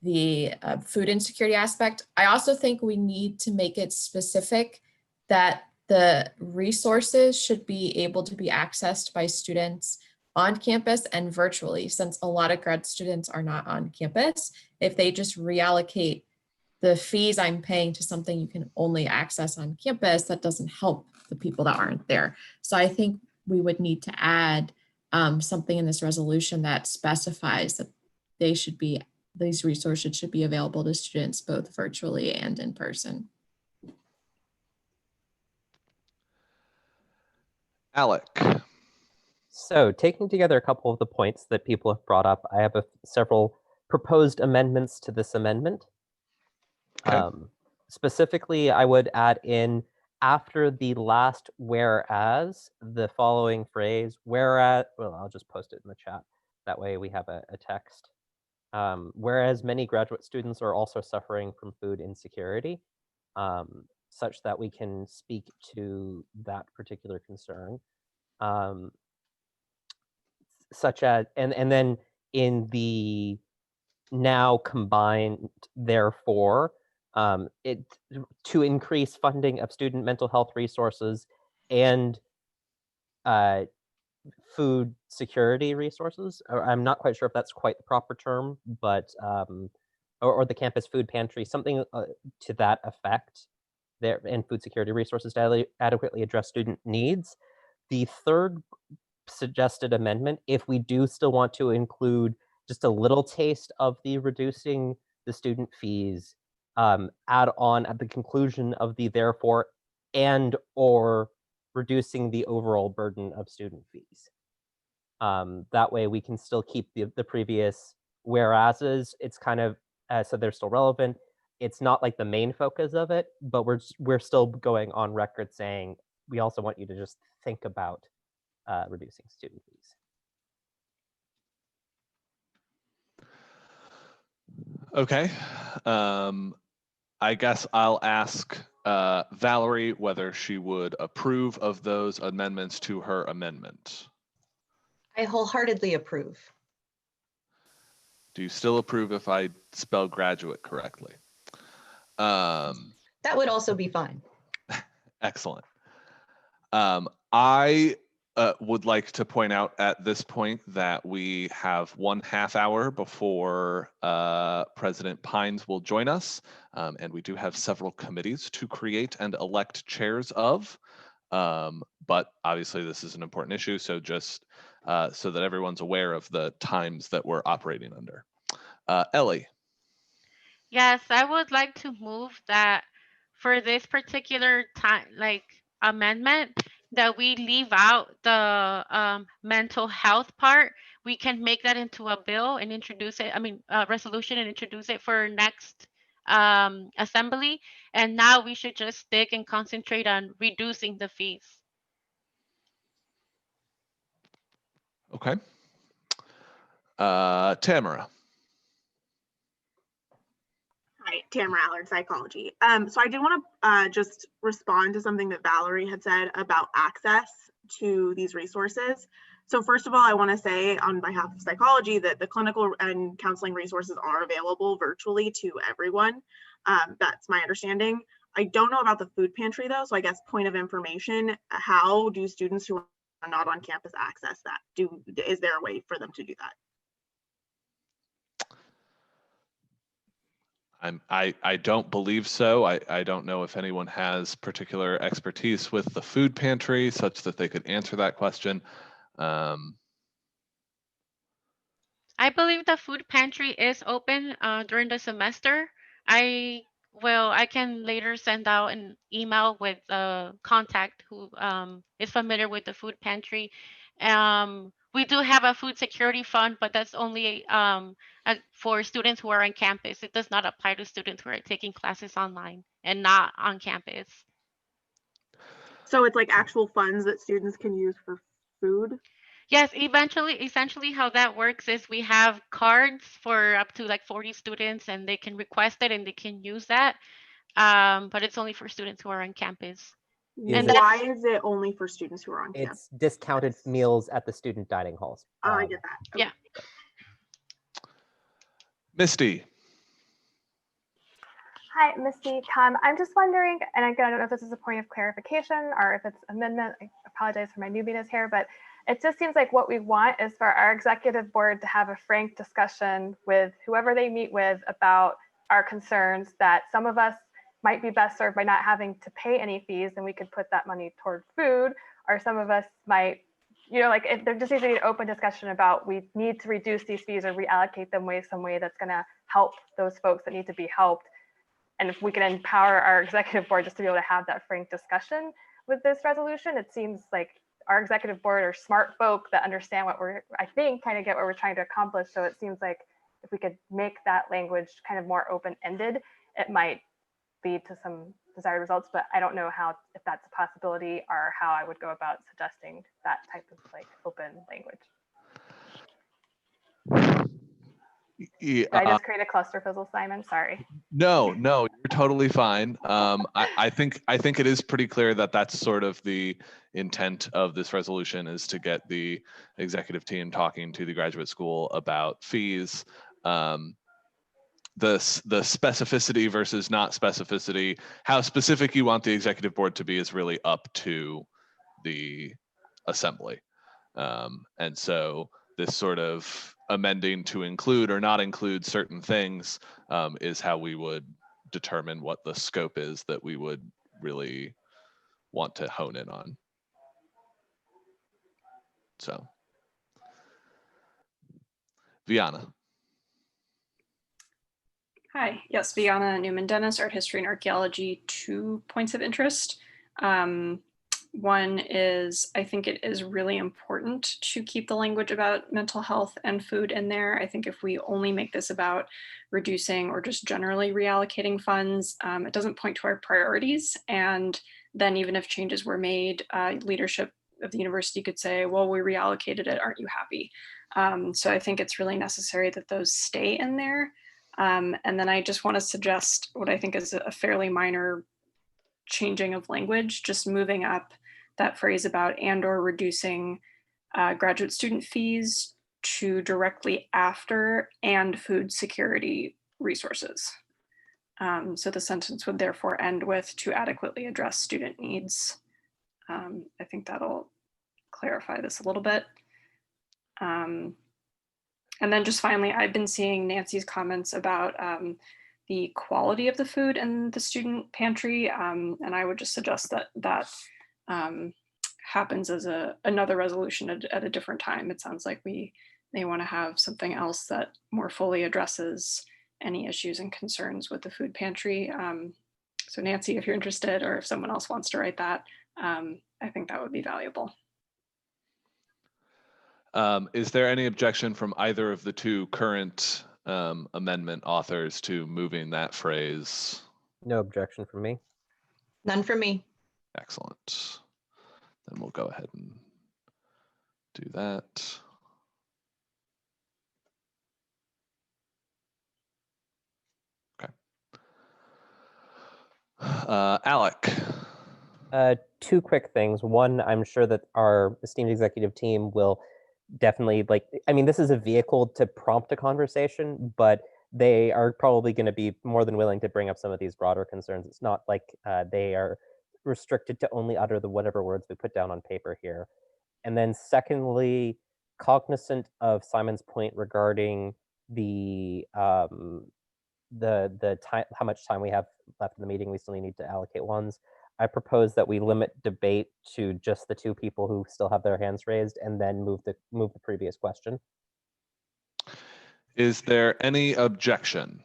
the food insecurity aspect. I also think we need to make it specific that the resources should be able to be accessed by students on campus and virtually, since a lot of grad students are not on campus. If they just reallocate the fees I'm paying to something you can only access on campus, that doesn't help the people that aren't there. So I think we would need to add something in this resolution that specifies that these resources should be available to students both virtually and in person. Alec. So taking together a couple of the points that people have brought up, I have several proposed amendments to this amendment. Okay. Specifically, I would add in after the last whereas, the following phrase, whereas, well, I'll just post it in the chat. That way we have a text. Whereas many graduate students are also suffering from food insecurity, such that we can speak to that particular concern. Such as, and then in the now combined, therefore, to increase funding of student mental health resources and food security resources. I'm not quite sure if that's quite the proper term, but or the campus food pantry, something to that effect there, and food security resources to adequately address student needs. The third suggested amendment, if we do still want to include just a little taste of the reducing the student fees, add on at the conclusion of the therefore and or reducing the overall burden of student fees. That way we can still keep the previous whereases. It's kind of, so they're still relevant. it's not like the main focus of it, but we're still going on record saying we also want you to just think about reducing student fees. Okay. I guess I'll ask Valerie whether she would approve of those amendments to her amendment. I wholeheartedly approve. Do you still approve if I spell graduate correctly? That would also be fine. Excellent. I would like to point out at this point that we have 1/2 hour before President Pines will join us, and we do have several committees to create and elect chairs of. But obviously this is an important issue, so just so that everyone's aware of the times that we're operating under. Ellie. Yes, I would like to move that for this particular time, like amendment, that we leave out the mental health part. We can make that into a bill and introduce it, I mean, a resolution and introduce it for next assembly. And now we should just stick and concentrate on reducing the fees. Okay. Tamara. Hi, Tamara Allard, psychology. So I did want to just respond to something that Valerie had said about access to these resources. So first of all, I want to say on behalf of psychology that the clinical and counseling resources are available virtually to everyone. That's my understanding. I don't know about the food pantry though, so I guess point of information, how do students who are not on campus access that? Is there a way for them to do that? I don't believe so. I don't know if anyone has particular expertise with the food pantry such that they could answer that question. I believe the food pantry is open during the semester. I can later send out an email with a contact who is familiar with the food pantry. We do have a food security fund, but that's only for students who are on campus. It does not apply to students who are taking classes online and not on campus. So it's like actual funds that students can use for food? Yes, essentially how that works is we have cards for up to like 40 students and they can request it and they can use that. But it's only for students who are on campus. And why is it only for students who are on campus? It's discounted meals at the student dining halls. Oh, I get that. Okay. Yeah. Misty. Hi, Misty. I'm just wondering, and again, I don't know if this is a point of clarification or if it's amendment. I apologize for my newbiness here, but it just seems like what we want is for our executive board to have a frank discussion with whoever they meet with about our concerns, that some of us might be best served by not having to pay any fees and we could put that money toward food, or some of us might, like if there just needs to be an open discussion about we need to reduce these fees or reallocate them some way that's going to help those folks that need to be helped. And if we can empower our executive board just to be able to have that frank discussion with this resolution, it seems like our executive board are smart folk that understand what I think kind of get what we're trying to accomplish. So it seems like if we could make that language kind of more open-ended, it might lead to some desired results, but I don't know if that's a possibility or how I would go about suggesting that type of like open language. Did I just create a cluster fizzle, Simon? Sorry. No, you're totally fine. I think it is pretty clear that that's sort of the intent of this resolution, is to get the executive team talking to the graduate school about fees. The specificity versus not specificity, how specific you want the executive board to be is really up to the assembly. And so this sort of amending to include or not include certain things is how we would determine what the scope is that we would really want to hone in on. So, Viana. Hi, yes, Viana Newman Dennis, Art History and Archaeology, 2 points of interest. One is, I think it is really important to keep the language about mental health and food in there. I think if we only make this about reducing or just generally reallocating funds, it doesn't point to our priorities. And then even if changes were made, leadership of the university could say, well, we reallocated it, aren't you happy? So I think it's really necessary that those stay in there. And then I just want to suggest what I think is a fairly minor changing of language, just moving up that phrase about and or reducing graduate student fees to directly after and food security resources. So the sentence would therefore end with to adequately address student needs. I think that'll clarify this a little bit. And then just finally, I've been seeing Nancy's comments about the quality of the food in the student pantry. And I would just suggest that that happens as another resolution at a different time. It sounds like they want to have something else that more fully addresses any issues and concerns with the food pantry. So Nancy, if you're interested, or if someone else wants to write that, I think that would be valuable. Is there any objection from either of the two current amendment authors to moving that phrase? No objection from me. None for me. Excellent. Then we'll go ahead and do that. Okay. Alec. Two quick things. One, I'm sure that our esteemed executive team will definitely this is a vehicle to prompt a conversation, but they are probably going to be more than willing to bring up some of these broader concerns. It's not like they are restricted to only utter the whatever words we put down on paper here. And then secondly, cognizant of Simon's point regarding the time, how much time we have left in the meeting, we still need to allocate ones. I propose that we limit debate to just the two people who still have their hands raised, and then move the previous question. Is there any objection?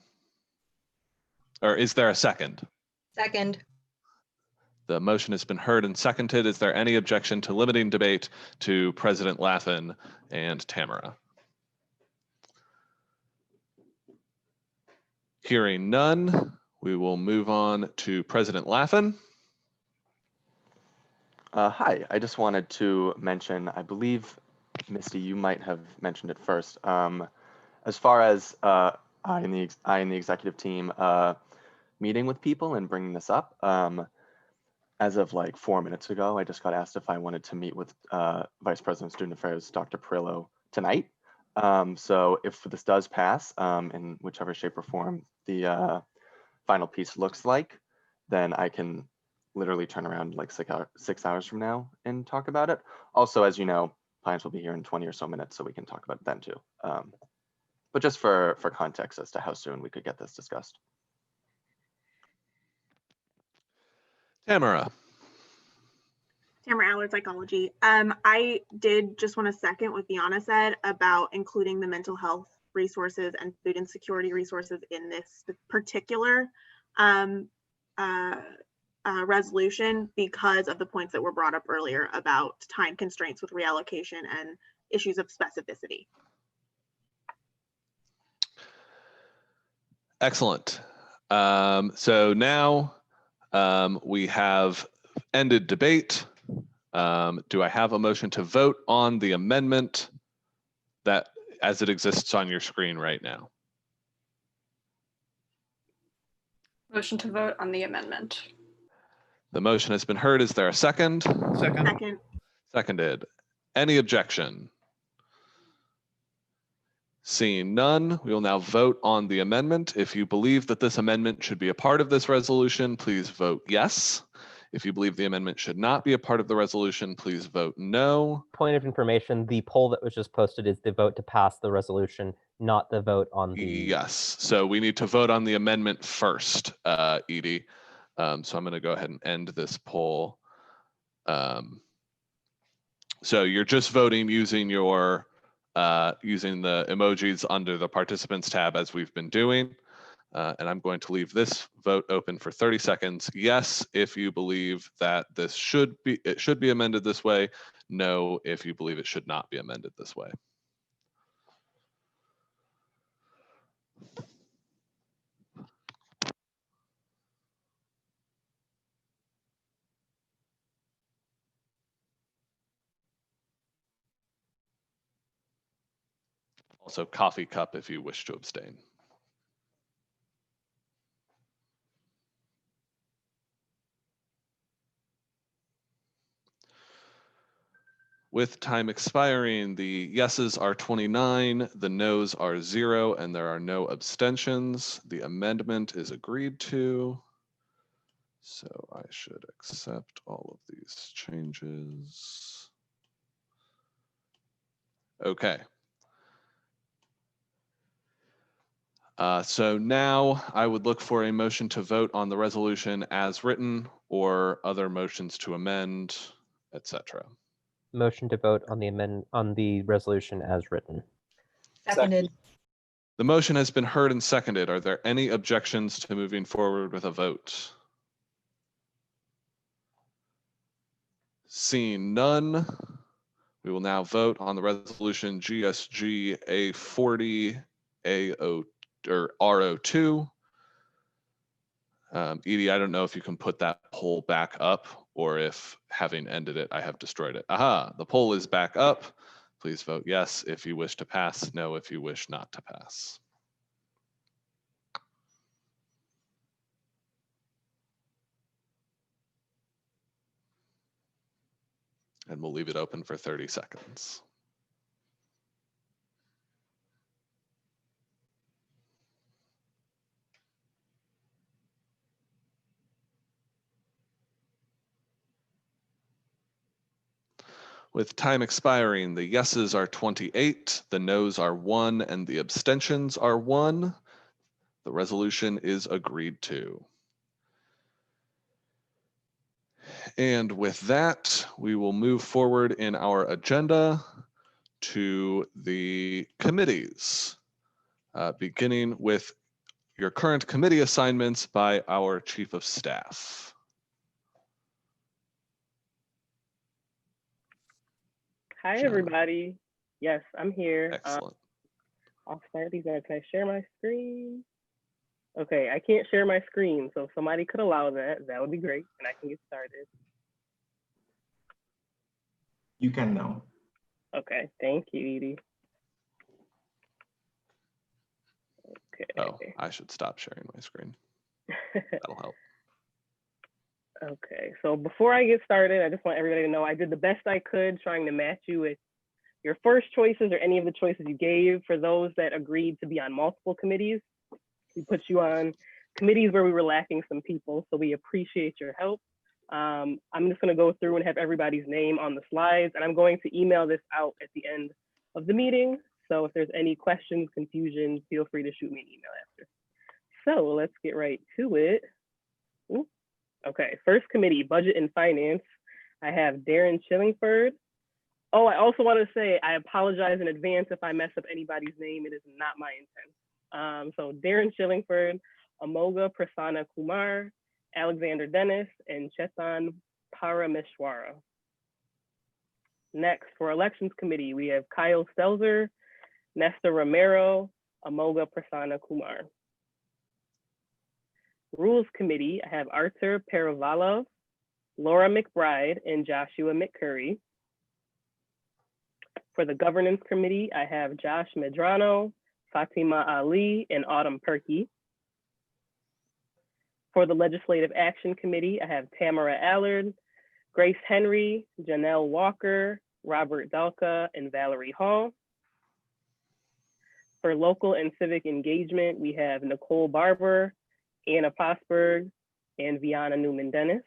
Or is there a second? Second. The motion has been heard and seconded. Is there any objection to limiting debate to President Laffin and Tamara? Hearing none, we will move on to President Laffin. Hi, I just wanted to mention, I believe, Misty, you might have mentioned it first. As far as I and the executive team meeting with people and bringing this up, as of like 4 minutes ago, I just got asked if I wanted to meet with Vice President of Student Affairs, Dr. Perillo, tonight. So if this does pass in whichever shape or form the final piece looks like, then I can literally turn around like 6 hours from now and talk about it. Also, as you know, clients will be here in 20 or so minutes, so we can talk about it then too. But just for context as to how soon we could get this discussed. Tamara. Tamara Allard, Psychology. I did just want to second what Deanna said about including the mental health resources and food insecurity resources in this particular resolution, because of the points that were brought up earlier about time constraints with reallocation and issues of specificity. Excellent. So now we have ended debate. Do I have a motion to vote on the amendment that as it exists on your screen right now? Motion to vote on the amendment. The motion has been heard. Is there a second? Second. Seconded. Any objection? Seeing none, we will now vote on the amendment. If you believe that this amendment should be a part of this resolution, please vote yes. If you believe the amendment should not be a part of the resolution, please vote no. Point of information, the poll that was just posted is the vote to pass the resolution, not the vote on the... Yes, so we need to vote on the amendment first, Edie. So I'm gonna go ahead and end this poll. So you're just voting using your using the emojis under the participants tab as we've been doing. And I'm going to leave this vote open for 30 seconds. Yes, if you believe that it should be amended this way. No, if you believe it should not be amended this way. Also, coffee cup if you wish to abstain. With time expiring, the yeses are 29, the nos are 0, and there are no abstentions. The amendment is agreed to. So I should accept all of these changes. Okay. So now I would look for a motion to vote on the resolution as written or other motions to amend, etc. Motion to vote on the resolution as written. Seconded. The motion has been heard and seconded. Are there any objections to moving forward with a vote? Seeing none, we will now vote on the resolution GSG A40 A0 or R02. Edie, I don't know if you can put that poll back up or if having ended it, I have destroyed it. Aha, the poll is back up. Please vote yes if you wish to pass, no if you wish not to pass. And we'll leave it open for 30 seconds. With time expiring, the yeses are 28, the nos are 1, and the abstentions are 1. The resolution is agreed to. And with that, we will move forward in our agenda to the committees, beginning with your current committee assignments by our Chief of Staff. Hi, Jenna. everybody. Yes, I'm here. Excellent. I'll start these out. Can I share my screen? Okay, I can't share my screen, so if somebody could allow that, that would be great, and I can get started. You can now. Okay, thank you, Edie. Okay. Oh, I should stop sharing my screen. That'll help. Okay, so before I get started, I just want everybody to know I did the best I could trying to match you with your first choices or any of the choices you gave. For those that agreed to be on multiple committees, we put you on committees where we were lacking some people, so we appreciate your help. I'm just going to go through and have everybody's name on the slides, and I'm going to email this out at the end of the meeting. So if there's any questions, confusion, feel free to shoot me an email after. So let's get right to it. Ooh. Okay, first committee, Budget and Finance. I have Darren Chillingford. Oh, I also want to say I apologize in advance if I mess up anybody's name. It is not my intent. So Darren Chillingford, Amoga Prasanna Kumar, Alexander Dennis, and Chetan Parameshwara. Next, for Elections Committee, we have Kyle Stelzer, Nesta Romero, Amoga Prasanna Kumar. Rules Committee, I have Arthur Paravalov, Laura McBride, and Joshua McCurry. For the Governance Committee, I have Josh Medrano, Fatima Ali, and Autumn Perkey. For the Legislative Action Committee, I have Tamara Allard, Grace Henry, Janelle Walker, Robert Dalka, and Valerie Hall. For Local and Civic Engagement, we have Nicole Barber, Anna Posberg, and Viana Newman-Dennis.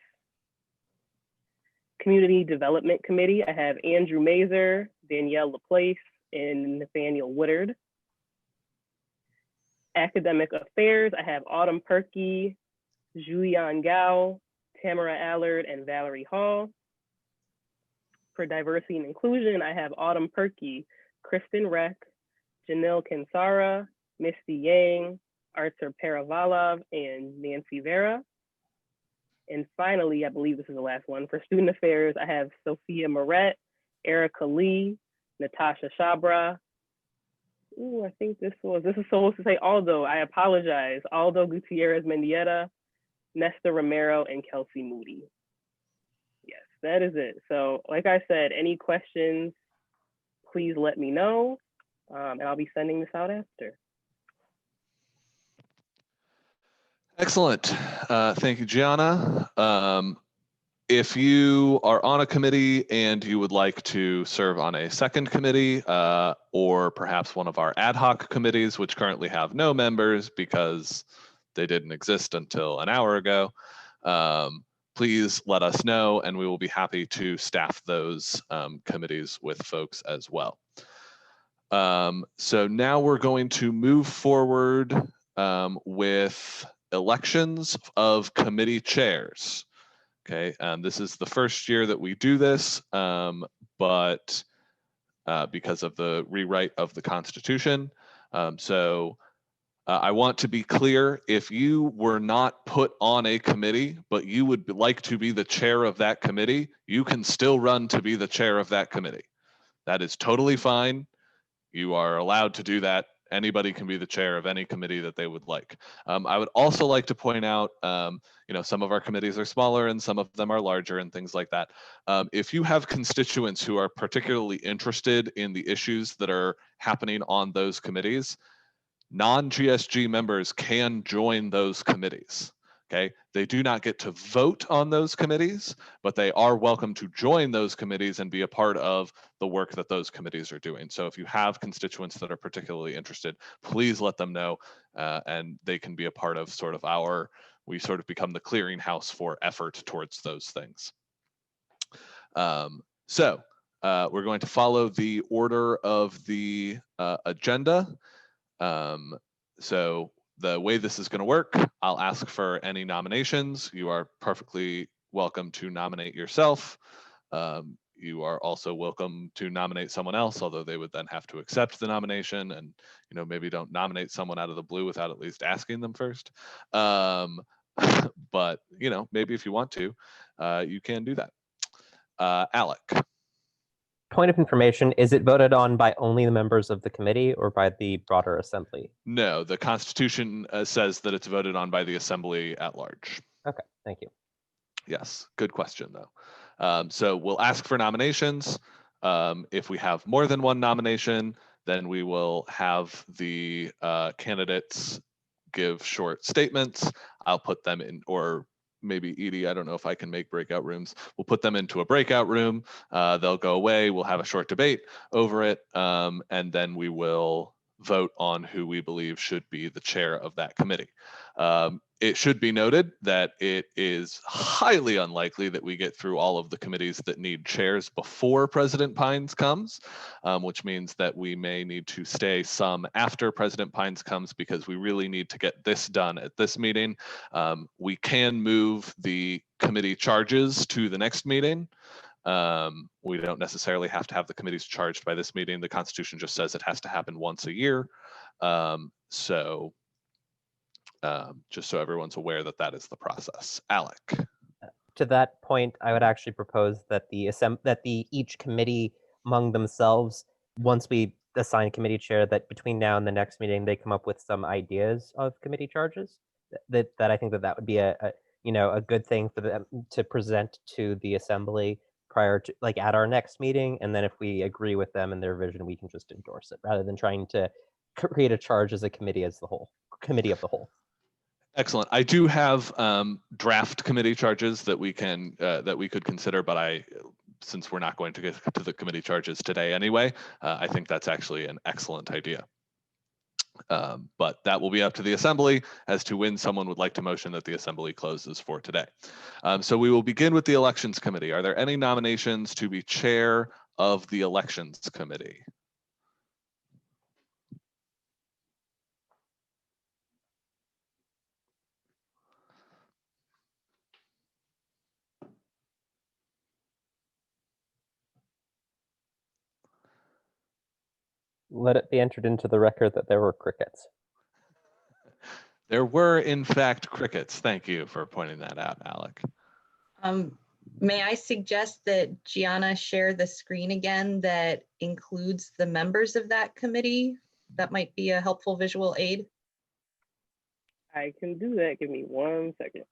Community Development Committee, I have Andrew Mazer, Danielle Laplace, and Nathaniel Woodard. Academic Affairs, I have Autumn Perkey, Julian Gao, Tamara Allard, and Valerie Hall. For Diversity and Inclusion, I have Autumn Perkey, Kristen Reck, Janelle Kinsara, Misty Yang, Artur Paravalov, and Nancy Vera. And finally, I believe this is the last one, for Student Affairs, I have Sophia Moret, Erica Lee, Natasha Shabra. Ooh, I think this is supposed to say Aldo. I apologize. Aldo Gutierrez Mendieta, Nesta Romero, and Kelsey Moody. Yes, that is it. So like I said, any questions, please let me know, and I'll be sending this out after. Excellent. Thank you, Gianna. If you are on a committee and you would like to serve on a second committee, or perhaps one of our ad hoc committees, which currently have no members because they didn't exist until an hour ago, please let us know and we will be happy to staff those committees with folks as well. So now we're going to move forward with elections of committee chairs. Okay, this is the first year that we do this, but because of the rewrite of the Constitution. I want to be clear, if you were not put on a committee, but you would like to be the chair of that committee, you can still run to be the chair of that committee. That is totally fine. You are allowed to do that. Anybody can be the chair of any committee that they would like. I would also like to point out, some of our committees are smaller and some of them are larger and things like that. If you have constituents who are particularly interested in the issues that are happening on those committees, non-GSG members can join those committees. Okay, they do not get to vote on those committees, but they are welcome to join those committees and be a part of the work that those committees are doing. So if you have constituents that are particularly interested, please let them know, and they can be a part of we sort of become the clearinghouse for effort towards those things. We're going to follow the order of the agenda. So the way this is going to work, I'll ask for any nominations. You are perfectly welcome to nominate yourself. You are also welcome to nominate someone else, although they would then have to accept the nomination, and maybe don't nominate someone out of the blue without at least asking them first. But maybe if you want to, you can do that. Alec. Point of information, is it voted on by only the members of the committee or by the broader assembly? No, the Constitution says that it's voted on by the assembly at large. Okay, thank you. Yes, good question though. So we'll ask for nominations. If we have more than one nomination, then we will have the candidates give short statements. I'll put them in, or maybe Edie, I don't know if I can make breakout rooms. We'll put them into a breakout room. They'll go away. We'll have a short debate over it. And then we will vote on who we believe should be the chair of that committee. It should be noted that it is highly unlikely that we get through all of the committees that need chairs before President Pines comes, which means that we may need to stay some after President Pines comes because we really need to get this done at this meeting. We can move the committee charges to the next meeting. We don't necessarily have to have the committees charged by this meeting. The Constitution just says it has to happen once a year. Just so everyone's aware that that is the process. Alec. To that point, I would actually propose that each committee among themselves, once we assign committee chair, that between now and the next meeting, they come up with some ideas of committee charges. That I think that would be a good thing for them to present to the assembly prior to, like, at our next meeting, and then if we agree with them and their vision, we can just endorse it rather than trying to create a charge as a committee of the whole. Excellent. I do have draft committee charges that we could consider, but since we're not going to get to the committee charges today anyway, I think that's actually an excellent idea. But that will be up to the assembly as to when someone would like to motion that the assembly closes for today. So we will begin with the elections committee. Are there any nominations to be chair of the elections committee? Let it be entered into the record that there were crickets. There were, in fact, crickets. Thank you for pointing that out, Alec. May I suggest that Gianna share the screen again that includes the members of that committee? That might be a helpful visual aid. I can do that. Give me 1 second.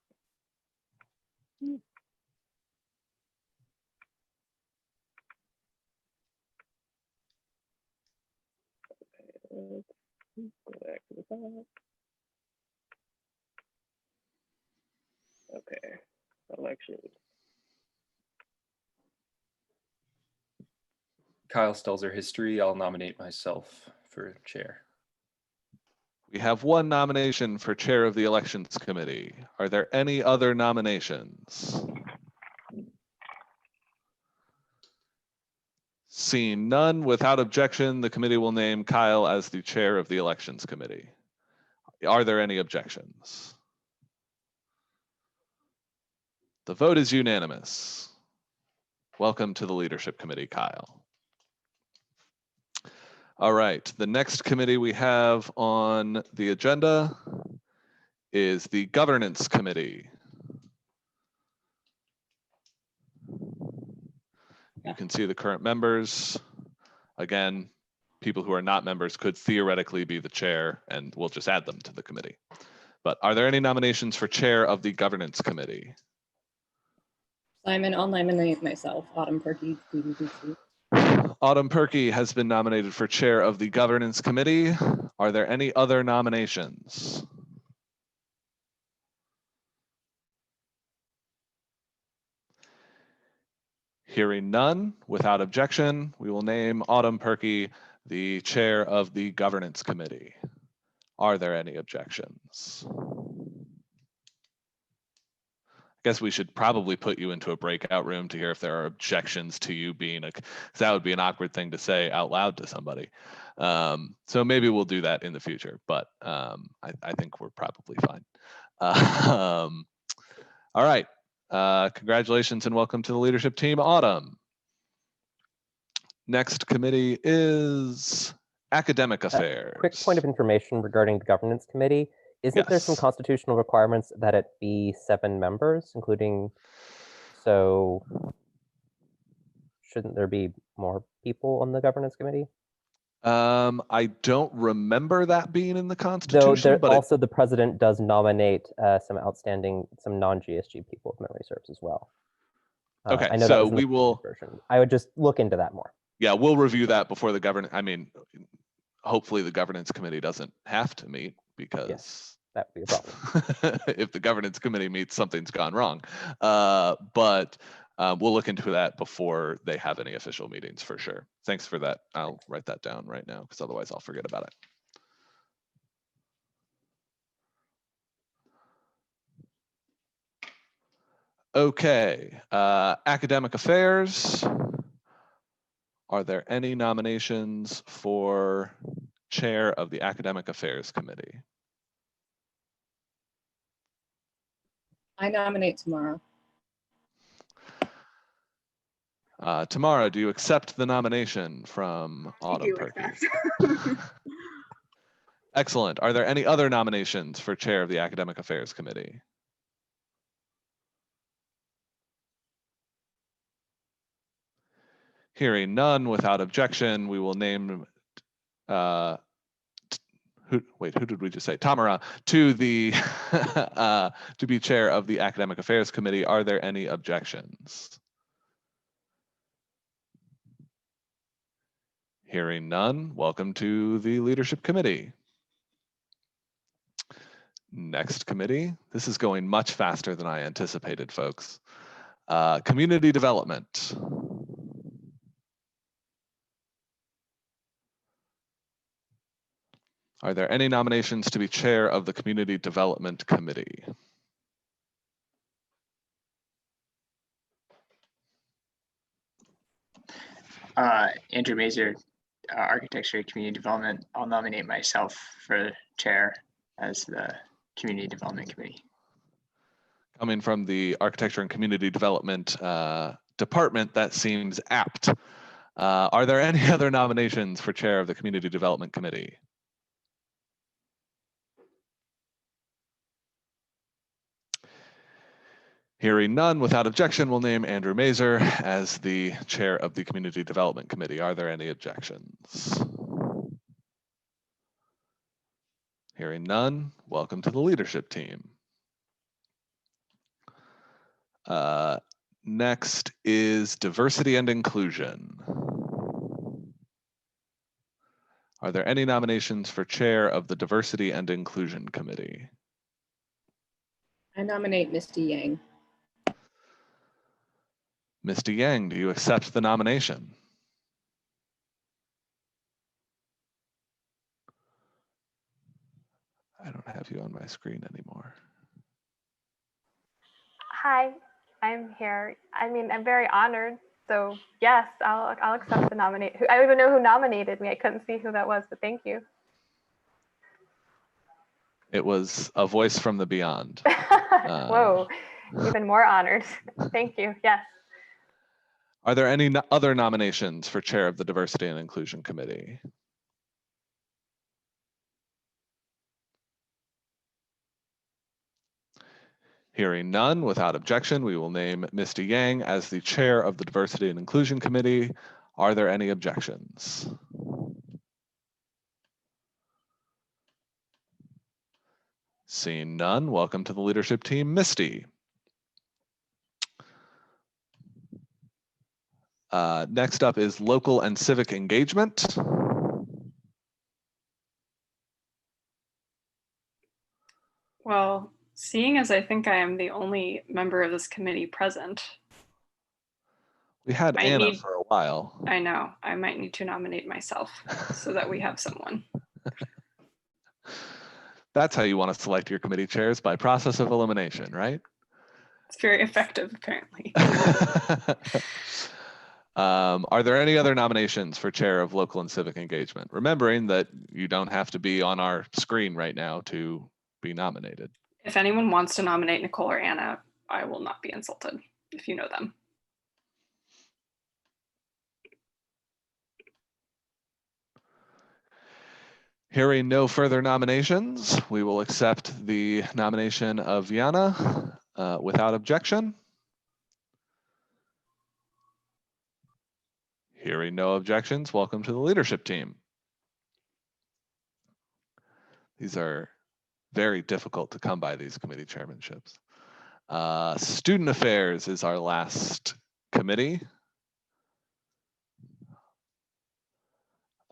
Let's go back to the top. Okay, elections. Kyle Stelzer, history. I'll nominate myself for chair. We have one nomination for chair of the elections committee. Are there any other nominations? Seeing none, without objection, the committee will name Kyle as the chair of the elections committee. Are there any objections? The vote is unanimous. Welcome to the leadership committee, Kyle. All right, the next committee we have on the agenda is the governance committee. You can see the current members. Again, people who are not members could theoretically be the chair, and we'll just add them to the committee. But are there any nominations for chair of the governance committee? Simon, I'll nominate myself, Autumn Perky, BBBC. Autumn Perky has been nominated for chair of the governance committee. Are there any other nominations? Hearing none, without objection, we will name Autumn Perky the chair of the governance committee. Are there any objections? I guess we should probably put you into a breakout room to hear if there are objections to you being a, 'cause that would be an awkward thing to say out loud to somebody. So maybe we'll do that in the future, but I think we're probably fine. All right, congratulations and welcome to the leadership team, Autumn. Next committee is academic affairs. Quick point of information regarding the governance committee. Isn't there some Yes. constitutional requirements that it be 7 members, including, so shouldn't there be more people on the governance committee? I don't remember that being in the Though Constitution, there but also the president does nominate some non-GSG people, if memory serves as well. okay, I know that so was in the we will, version. I would just look into that more. yeah, we'll review that before the governance. I mean, hopefully the governance committee doesn't have to meet because that would be a problem. if the governance committee meets, something's gone wrong. But we'll look into that before they have any official meetings for sure. Thanks for that. I'll write that down right now because otherwise I'll forget about it. Okay, academic affairs. Are there any nominations for chair of the academic affairs committee? I nominate tomorrow. Tamara, do you accept the nomination from Autumn Perky? Excellent. Are there any other nominations for chair of the academic affairs committee? Hearing none, without objection, we will name, who did we just say? Tamara to the, to be chair of the academic affairs committee. Are there any objections? Hearing none, welcome to the leadership committee. Next committee, this is going much faster than I anticipated, folks. Community development. Are there any nominations to be chair of the Community Development Committee? Andrew Mazur, Architecture, Community Development. I'll nominate myself for chair as the Community Development Committee. Coming from the Architecture and Community Development Department, that seems apt. Are there any other nominations for chair of the Community Development Committee? Hearing none, without objection, we'll name Andrew Mazer as the chair of the Community Development Committee. Are there any objections? Hearing none, welcome to the leadership team. Next is diversity and inclusion. Are there any nominations for chair of the Diversity and Inclusion Committee? I nominate Misty Yang. Misty Yang, do you accept the nomination? I don't have you on my screen anymore. Hi, I'm here. I mean, I'm very honored. So yes, I'll accept the nomination. I don't even know who nominated me. I couldn't see who that was, but thank you. It was a voice from the beyond. Whoa, even more honored. Thank you. Yes. Are there any other nominations for chair of the Diversity and Inclusion Committee? Hearing none, without objection, we will name Misty Yang as the chair of the Diversity and Inclusion Committee. Are there any objections? Seeing none, welcome to the leadership team, Misty. Next up is local and civic engagement. Well, seeing as I think I am the only member of this committee present, We had might Anna need- for a while. I know I might need to nominate myself so that we have someone. That's how you want to select your committee chairs, by process of elimination, right? It's very effective, apparently. Are there any other nominations for chair of local and civic engagement? Remembering that you don't have to be on our screen right now to be nominated. If anyone wants to nominate Nicole or Anna, I will not be insulted if you know them. Hearing no further nominations, we will accept the nomination of Yana without objection. Hearing no objections, welcome to the leadership team. These are very difficult to come by, these committee chairmanships. Student Affairs is our last committee.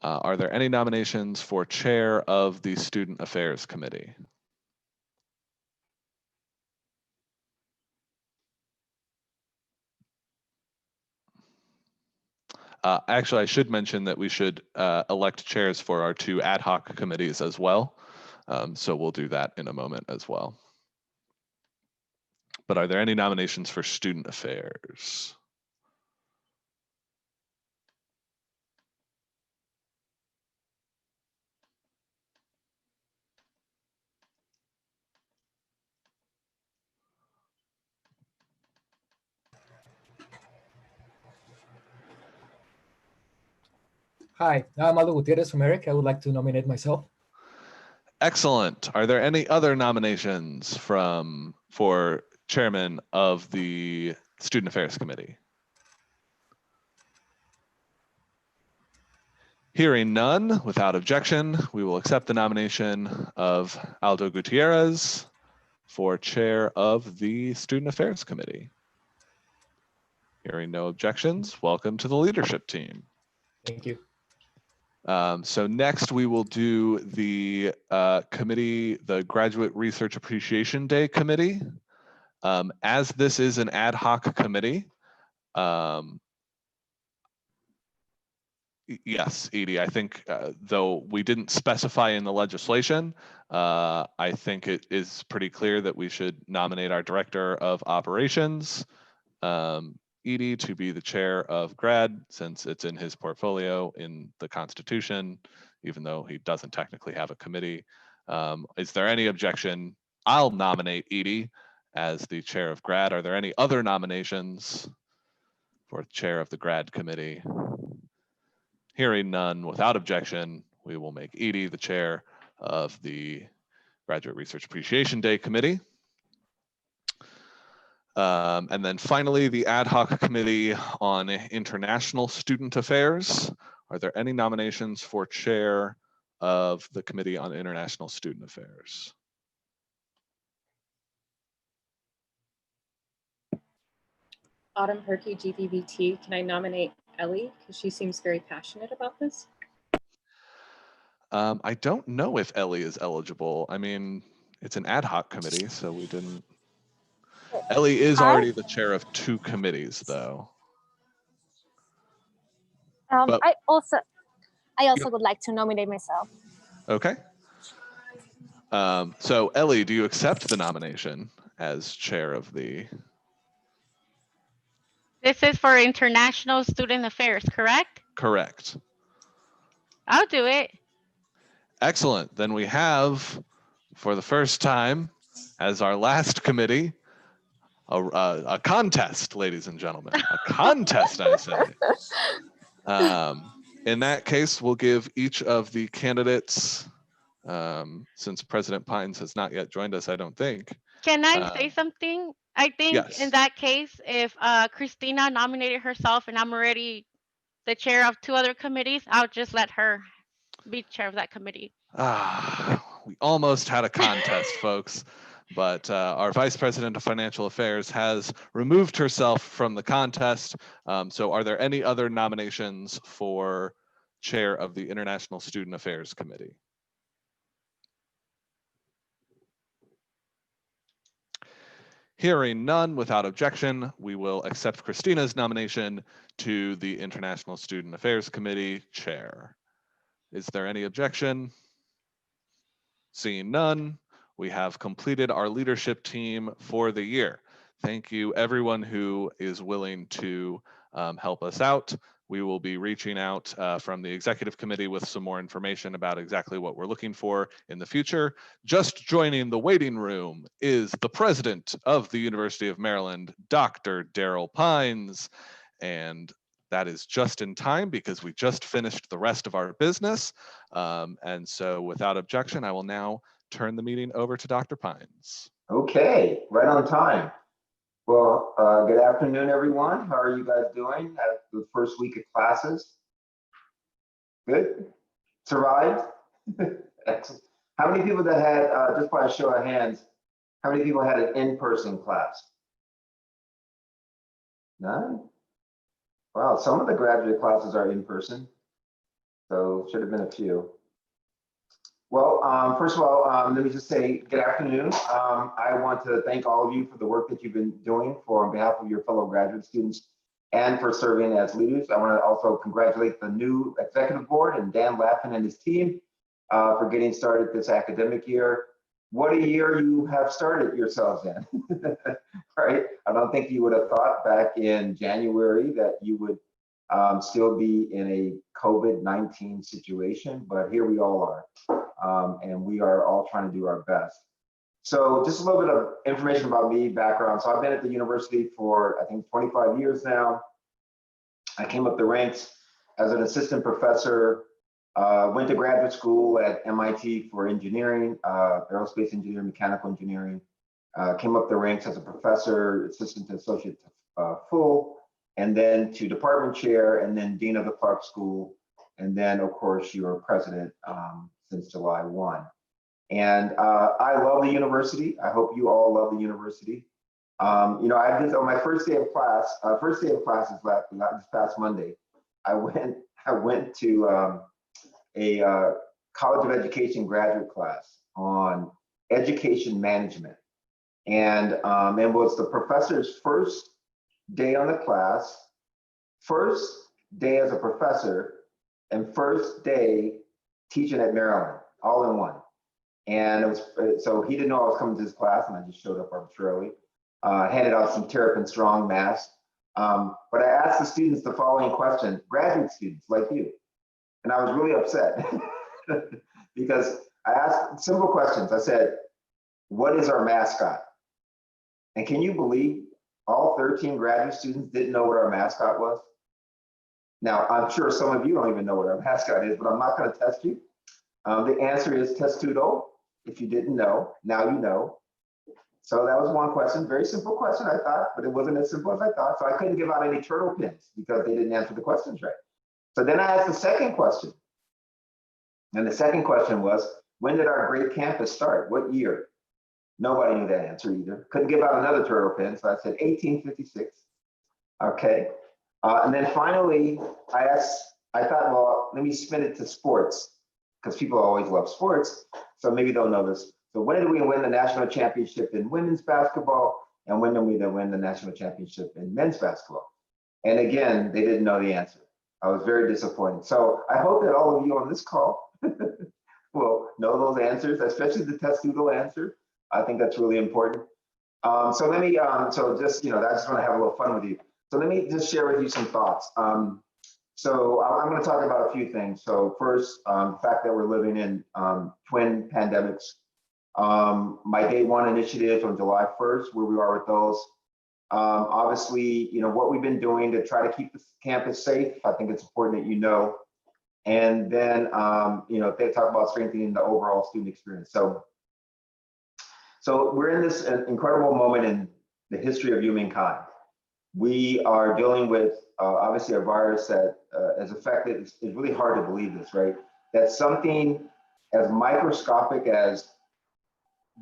Are there any nominations for chair of the Student Affairs Committee? Actually, I should mention that we should elect chairs for our 2 ad hoc committees as well. So we'll do that in a moment as well. But are there any nominations for Student Affairs? Hi, I'm Aldo Gutierrez from ERIC. I would like to nominate myself. Excellent. Are there any other nominations for chairman of the Student Affairs Committee? Hearing none, without objection, we will accept the nomination of Aldo Gutierrez for chair of the Student Affairs Committee. Hearing no objections, welcome to the leadership team. Thank you. So next we will do the committee, the Graduate Research Appreciation Day Committee. As this is an ad hoc committee, yes, Edie, I think though we didn't specify in the legislation, I think it is pretty clear that we should nominate our Director of Operations, Edie, to be the chair of grad, since it's in his portfolio in the Constitution, even though he doesn't technically have a committee. Is there any objection? I'll nominate Edie as the chair of grad. Are there any other nominations for chair of the grad committee? Hearing none, without objection, we will make Edie the chair of the Graduate Research Appreciation Day Committee. And then finally, the ad hoc committee on international student affairs. Are there any nominations for chair of the committee on international student affairs? Autumn Perky, GVBT. Can I nominate Ellie? Because she seems very passionate about this. I don't know if Ellie is eligible. I mean, it's an ad hoc committee, so we didn't. Ellie is already the chair of 2 committees, though. But- I also would like to nominate myself. Okay. So Ellie, do you accept the nomination as chair of the? This is for international student affairs, correct? Correct. I'll do it. Excellent. Then we have, for the first time, as our last committee, a contest, ladies and gentlemen. A contest, I say. In that case, we'll give each of the candidates, since President Pines has not yet joined us, I don't think. Can I say something? I think yes. in that case, if Christina nominated herself and I'm already the chair of 2 other committees, I'll just let her be chair of that committee. We almost had a contest, folks, but our Vice President of Financial Affairs has removed herself from the contest. So are there any other nominations for chair of the International Student Affairs Committee? Hearing none, without objection, we will accept Christina's nomination to the International Student Affairs Committee chair. Is there any objection? Seeing none, we have completed our leadership team for the year. Thank you, everyone who is willing to help us out. We will be reaching out from the executive committee with some more information about exactly what we're looking for in the future. Just joining the waiting room is the president of the University of Maryland, Dr. Daryl Pines. And that is just in time because we just finished the rest of our business. And so without objection, I will now turn the meeting over to Dr. Pines. Okay, right on time. Well, good afternoon, everyone. How are you guys doing at the first week of classes? Good? Survived? Excellent. How many people that had, just by a show of hands, how many people had an in-person class? None? Wow, some of the graduate classes are in person, so should have been a few. Well, first of all, let me just say good afternoon. I want to thank all of you for the work that you've been doing on behalf of your fellow graduate students and for serving as leaders. I want to also congratulate the new executive board and Dan Lappin and his team for getting started this academic year. What a year you have started yourselves in, right? I don't think you would have thought back in January that you would still be in a COVID-19 situation, but here we all are. And we are all trying to do our best. So just a little bit of information about me, background. So I've been at the university for, I think, 25 years now. I came up the ranks as an assistant professor, went to graduate school at MIT for engineering, aerospace engineering, mechanical engineering, came up the ranks as a professor, assistant to associate full, and then to department chair, and then dean of the Clark School. And then, of course, you are president since July 1. And I love the university. I hope you all love the university. You know, I did on my first day of class. First day of class is this past Monday. I went to a College of Education graduate class on education management, and it was the professor's first day on the class, first day as a professor, and first day teaching at Maryland, all in one. And it was, so he didn't know I was coming to this class, and I just showed up arbitrarily. Handed out some Terrapin Strong masks. But I asked the students the following question, graduate students like you. And I was really upset because I asked simple questions. I said, what is our mascot? And can you believe all 13 graduate students didn't know what our mascot was? Now, I'm sure some of you don't even know what our mascot is, but I'm not going to test you. The answer is Testudo. If you didn't know, now you know. So that was one question, very simple question, I thought, but it wasn't as simple as I thought. So I couldn't give out any turtle pins because they didn't answer the questions right. So then I asked the second question. And the second question was, when did our great campus start? What year? Nobody knew that answer either. Couldn't give out another turtle pin. So I said 1856. Okay. And then finally, I thought, well, let me spin it to sports because people always love sports. So maybe they'll know this. So when did we win the national championship in women's basketball? And when did we win the national championship in men's basketball? And again, they didn't know the answer. I was very disappointed. So I hope that all of you on this call will know those answers, especially the test-doodle answer. I think that's really important. So let me, so just, I just want to have a little fun with you. So let me just share with you some thoughts. So I'm going to talk about a few things. So first, the fact that we're living in twin pandemics. My day one initiative on July 1st, where we are with those. Obviously, what we've been doing to try to keep the campus safe. I think it's important that you know. And then, they talk about strengthening the overall student experience. So we're in this incredible moment in the history of humankind. We are dealing with, obviously, a virus that has affected, it's really hard to believe this, right? That something as microscopic as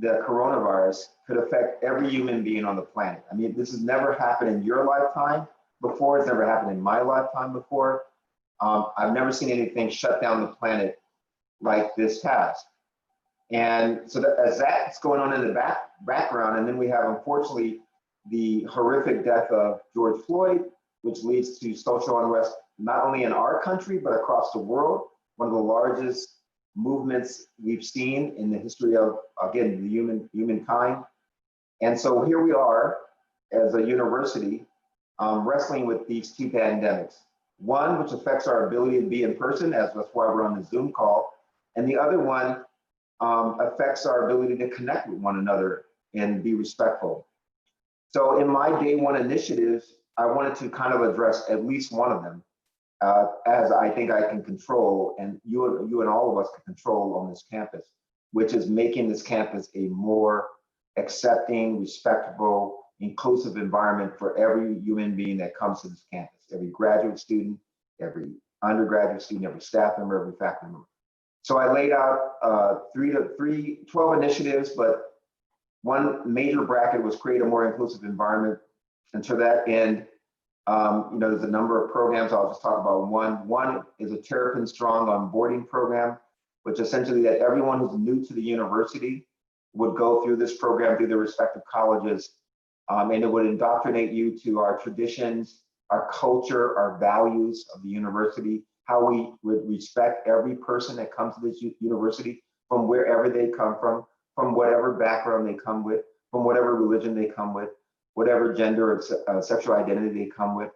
the coronavirus could affect every human being on the planet. I mean, this has never happened in your lifetime before. It's never happened in my lifetime before. I've never seen anything shut down the planet like this has. And so as that's going on in the background, and then we have, unfortunately, the horrific death of George Floyd, which leads to social unrest, not only in our country, but across the world. One of the largest movements we've seen in the history of, again, the humankind. And so here we are as a university wrestling with these two pandemics. One, which affects our ability to be in person, as that's why we're on the Zoom call. And the other one affects our ability to connect with one another and be respectful. So in my day one initiatives, I wanted to kind of address at least one of them as I think I can control, and you and all of us can control on this campus, which is making this campus a more accepting, respectable, inclusive environment for every human being that comes to this campus, every graduate student, every undergraduate student, every staff member, every faculty member. So I laid out 12 initiatives, but one major bracket was create a more inclusive environment. And to that end, there's a number of programs. I'll just talk about one. One is a Terrapin Strong onboarding program, which essentially that everyone who's new to the university would go through this program through their respective colleges. And it would indoctrinate you to our traditions, our culture, our values of the university, how we would respect every person that comes to this university from wherever they come from whatever background they come with, from whatever religion they come with, whatever gender or sexual identity they come with,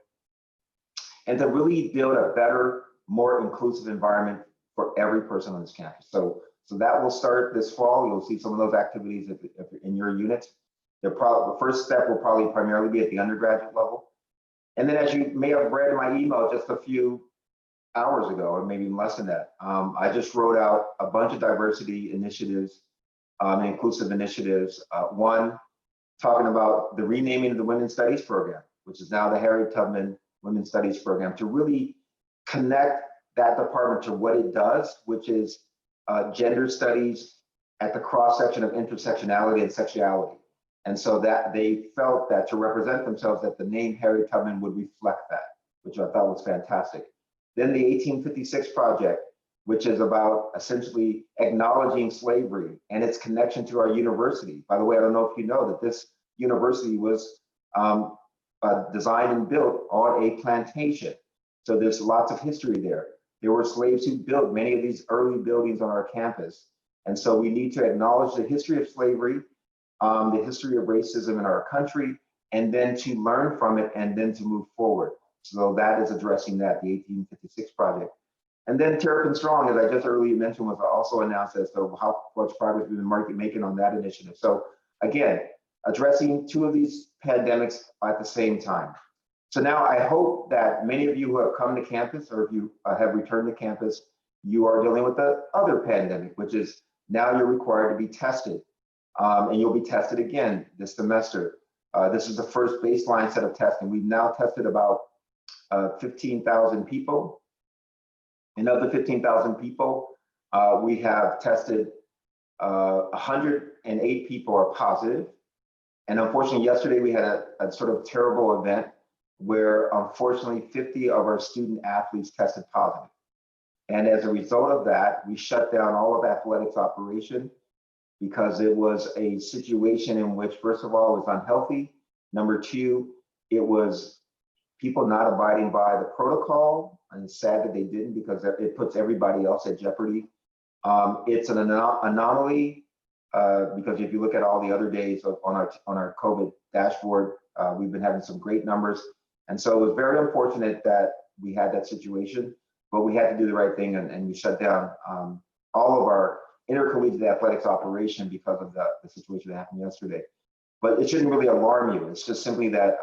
and to really build a better, more inclusive environment for every person on this campus. So that will start this fall. You'll see some of those activities if in your unit. The first step will probably primarily be at the undergraduate level. And then, as you may have read in my email just a few hours ago, or maybe less than that, I just wrote out a bunch of diversity initiatives, inclusive initiatives. One, talking about the renaming of the Women's Studies program, which is now the Harriet Tubman Women's Studies program, to really connect that department to what it does, which is gender studies at the cross-section of intersectionality and sexuality. And so that they felt that to represent themselves, that the name Harriet Tubman would reflect that, which I thought was fantastic. Then the 1856 Project, which is about essentially acknowledging slavery and its connection to our university. By the way, I don't know if you know that this university was designed and built on a plantation. So there's lots of history there. There were slaves who built many of these early buildings on our campus. And so we need to acknowledge the history of slavery, the history of racism in our country, and then to learn from it and then to move forward. So that is addressing that, the 1856 Project. And then Terrapin Strong, as I just earlier mentioned, was also announced as to how much progress we've been making on that initiative. So again, addressing two of these pandemics at the same time. So now I hope that many of you who have come to campus, or if you have returned to campus, you are dealing with the other pandemic, which is now you're required to be tested and you'll be tested again this semester. This is the first baseline set of testing. We've now tested about 15,000 people. And of the 15,000 people, we have tested 108 people are positive. And unfortunately, yesterday we had a sort of terrible event where unfortunately 50 of our student athletes tested positive. And as a result of that, we shut down all of athletics operation because it was a situation in which, first of all, it was unhealthy. Number two, it was people not abiding by the protocol, and it's sad that they didn't because it puts everybody else at jeopardy. It's an anomaly because if you look at all the other days on our COVID dashboard, we've been having some great numbers. And so it was very unfortunate that we had that situation, but we had to do the right thing and we shut down all of our intercollegiate athletics operation because of the situation that happened yesterday. But it shouldn't really alarm you. It's just simply that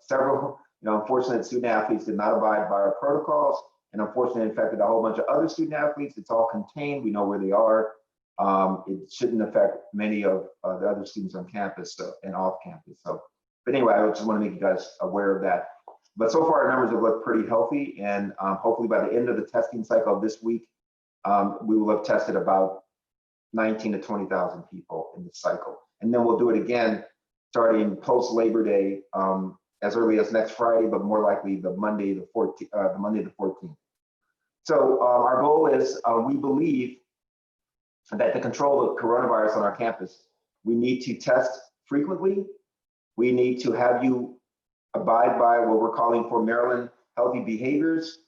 several unfortunate student athletes did not abide by our protocols, and unfortunately infected a whole bunch of other student athletes. It's all contained. We know where they are. It shouldn't affect many of the other students on campus and off campus. So, but anyway, I just want to make you guys aware of that. But so far, our numbers have looked pretty healthy, and hopefully by the end of the testing cycle this week, we will have tested about 19 to 20,000 people in this cycle. And then we'll do it again starting post Labor Day, as early as next Friday, but more likely the Monday the 14th. So our goal is, we believe that to control the coronavirus on our campus, we need to test frequently. We need to have you abide by what we're calling for Maryland healthy behaviors.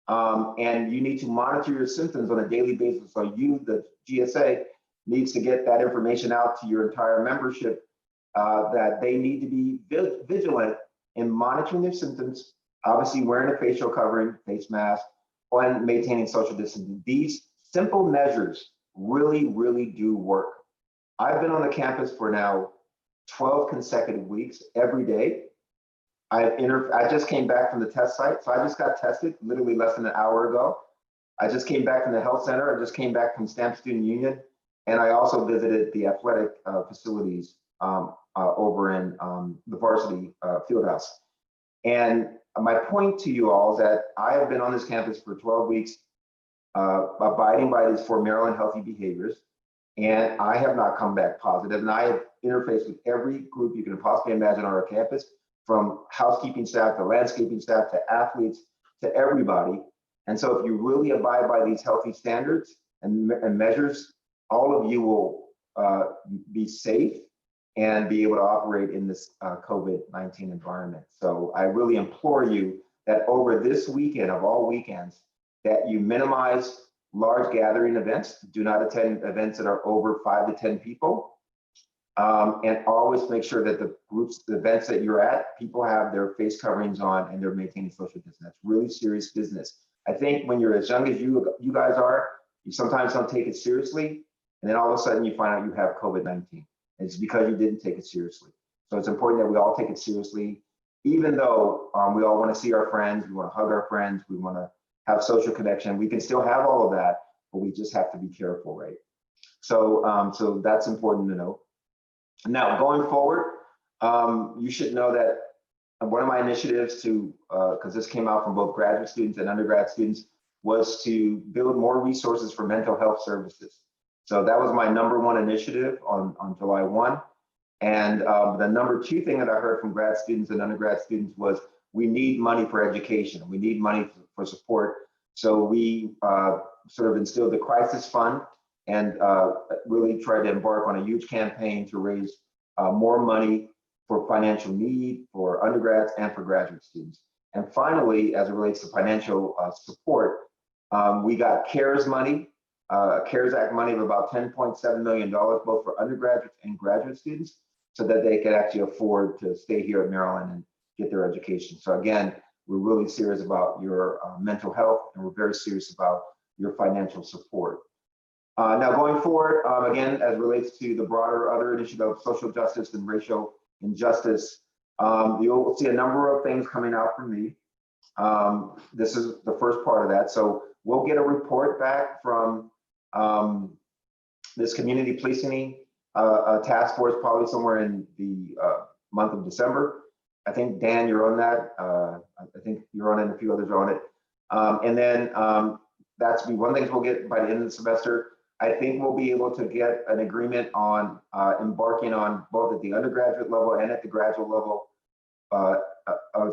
And you need to monitor your symptoms on a daily basis. So you, the GSA, needs to get that information out to your entire membership that they need to be vigilant in monitoring their symptoms, obviously wearing a facial covering, face mask, and maintaining social distancing. These simple measures really, really do work. I've been on the campus for now 12 consecutive weeks, every day. I just came back from the test site, so I just got tested literally less than an hour ago. I just came back from the health center. I just came back from Stamp Student Union, and I also visited the athletic facilities over in the varsity field house. And my point to you all is that I have been on this campus for 12 weeks, abiding by these 4 Maryland healthy behaviors, and I have not come back positive. And I have interfaced with every group you can possibly imagine on our campus, from housekeeping staff to landscaping staff to athletes to everybody. And so if you really abide by these healthy standards and measures, all of you will be safe and be able to operate in this COVID-19 environment. So I really implore you that over this weekend of all weekends, that you minimize large gathering events. Do not attend events that are over 5 to 10 people. And always make sure that the events that you're at, people have their face coverings on and they're maintaining social distance. That's really serious business. I think when you're as young as you guys are, you sometimes don't take it seriously. And then all of a sudden you find out you have COVID-19. It's because you didn't take it seriously. So it's important that we all take it seriously, even though we all want to see our friends, we want to hug our friends, we want to have social connection. We can still have all of that, but we just have to be careful, right? So, so that's important to know. Now, going forward, you should know that one of my initiatives to, because this came out from both graduate students and undergrad students, was to build more resources for mental health services. So that was my #1 initiative on July 1. And the #2 thing that I heard from grad students and undergrad students was, we need money for education. We need money for support. So we sort of instilled the crisis fund and really tried to embark on a huge campaign to raise more money for financial need for undergrads and for graduate students. And finally, as it relates to financial support, we got CARES money, CARES Act money of about $10.7 million, both for undergraduates and graduate students, so that they could actually afford to stay here at Maryland and get their education. So again, we're really serious about your mental health, and we're very serious about your financial support. Now going forward, again, as it relates to the broader other initiative of social justice and racial injustice, you'll see a number of things coming out from me. This is the first part of that. So we'll get a report back from this community policing a task force probably somewhere in the month of December. I think, Dan, you're on that. I think you're on it and a few others are on it. And then that's be one thing we'll get by the end of the semester. I think we'll be able to get an agreement on embarking on both at the undergraduate level and at the graduate level, a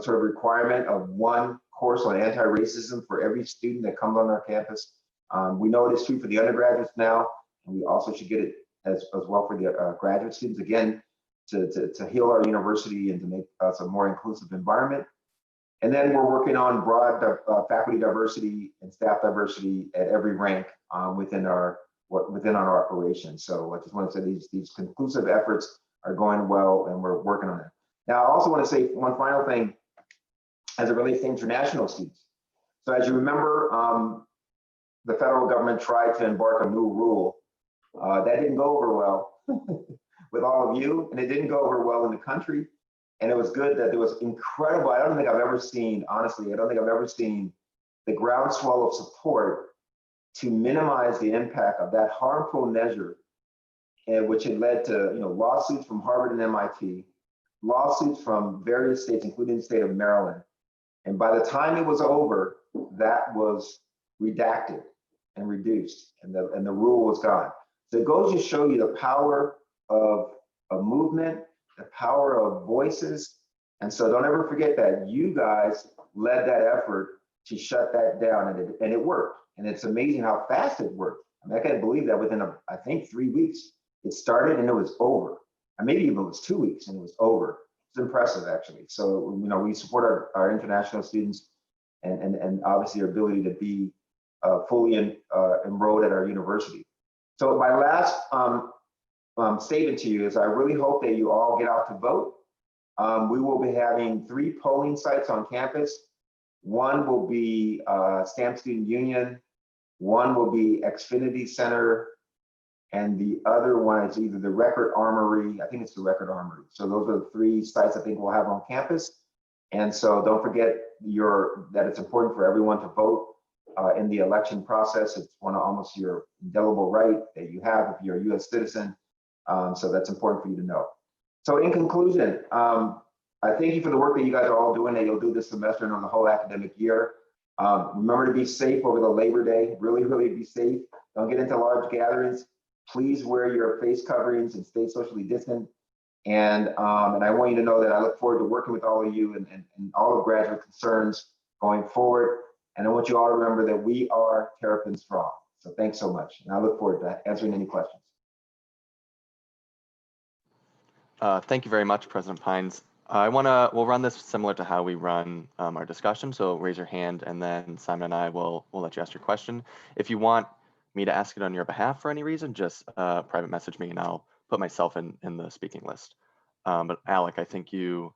sort of requirement of one course on anti-racism for every student that comes on our campus. We know it is true for the undergraduates now, and we also should get it as well for the graduate students, again, to heal our university and to make us a more inclusive environment. And then we're working on broad faculty diversity and staff diversity at every rank within our operations. So I just want to say these conclusive efforts are going well, and we're working on it. Now, I also want to say one final thing as it relates to international students. So as you remember, the federal government tried to embark a new rule. That didn't go over well with all of you, and it didn't go over well in the country. And it was good that there was incredible, I don't think I've ever seen, honestly, I don't think I've ever seen the groundswell of support to minimize the impact of that harmful measure, which had led to lawsuits from Harvard and MIT, lawsuits from various states, including the state of Maryland. And by the time it was over, that was redacted and reduced, and the rule was gone. So it goes to show you the power of a movement, the power of voices. And so don't ever forget that you guys led that effort to shut that down, and it worked. And it's amazing how fast it worked. I mean, I can't believe that within I think 3 weeks, it started and it was over. And maybe even it was 2 weeks and it was over. It's impressive, actually. So, we support our international students and obviously our ability to be fully enrolled at our university. So my last statement to you is I really hope that you all get out to vote. We will be having 3 polling sites on campus. One will be Stamp Student Union, one will be Xfinity Center, and the other one is either the Record Armory. I think it's the Record Armory. So those are the 3 sites I think we'll have on campus. And so don't forget that it's important for everyone to vote in the election process. It's almost your indelible right that you have if you're a US citizen. So that's important for you to know. So in conclusion, I thank you for the work that you guys are all doing, that you'll do this semester and on the whole academic year. Remember to be safe over the Labor Day. Really, really be safe. Don't get into large gatherings. Please wear your face coverings and stay socially distant. And I want you to know that I look forward to working with all of you and all of graduate concerns going forward. And I want you all to remember that we are Terrapin Strong. So thanks so much. And I look forward to answering any questions. Thank you very much, President Pines. We'll run this similar to how we run our discussion. So raise your hand and then Simon and I will let you ask your question. If you want me to ask it on your behalf for any reason, just private message me and I'll put myself in the speaking list. But Alec, I think you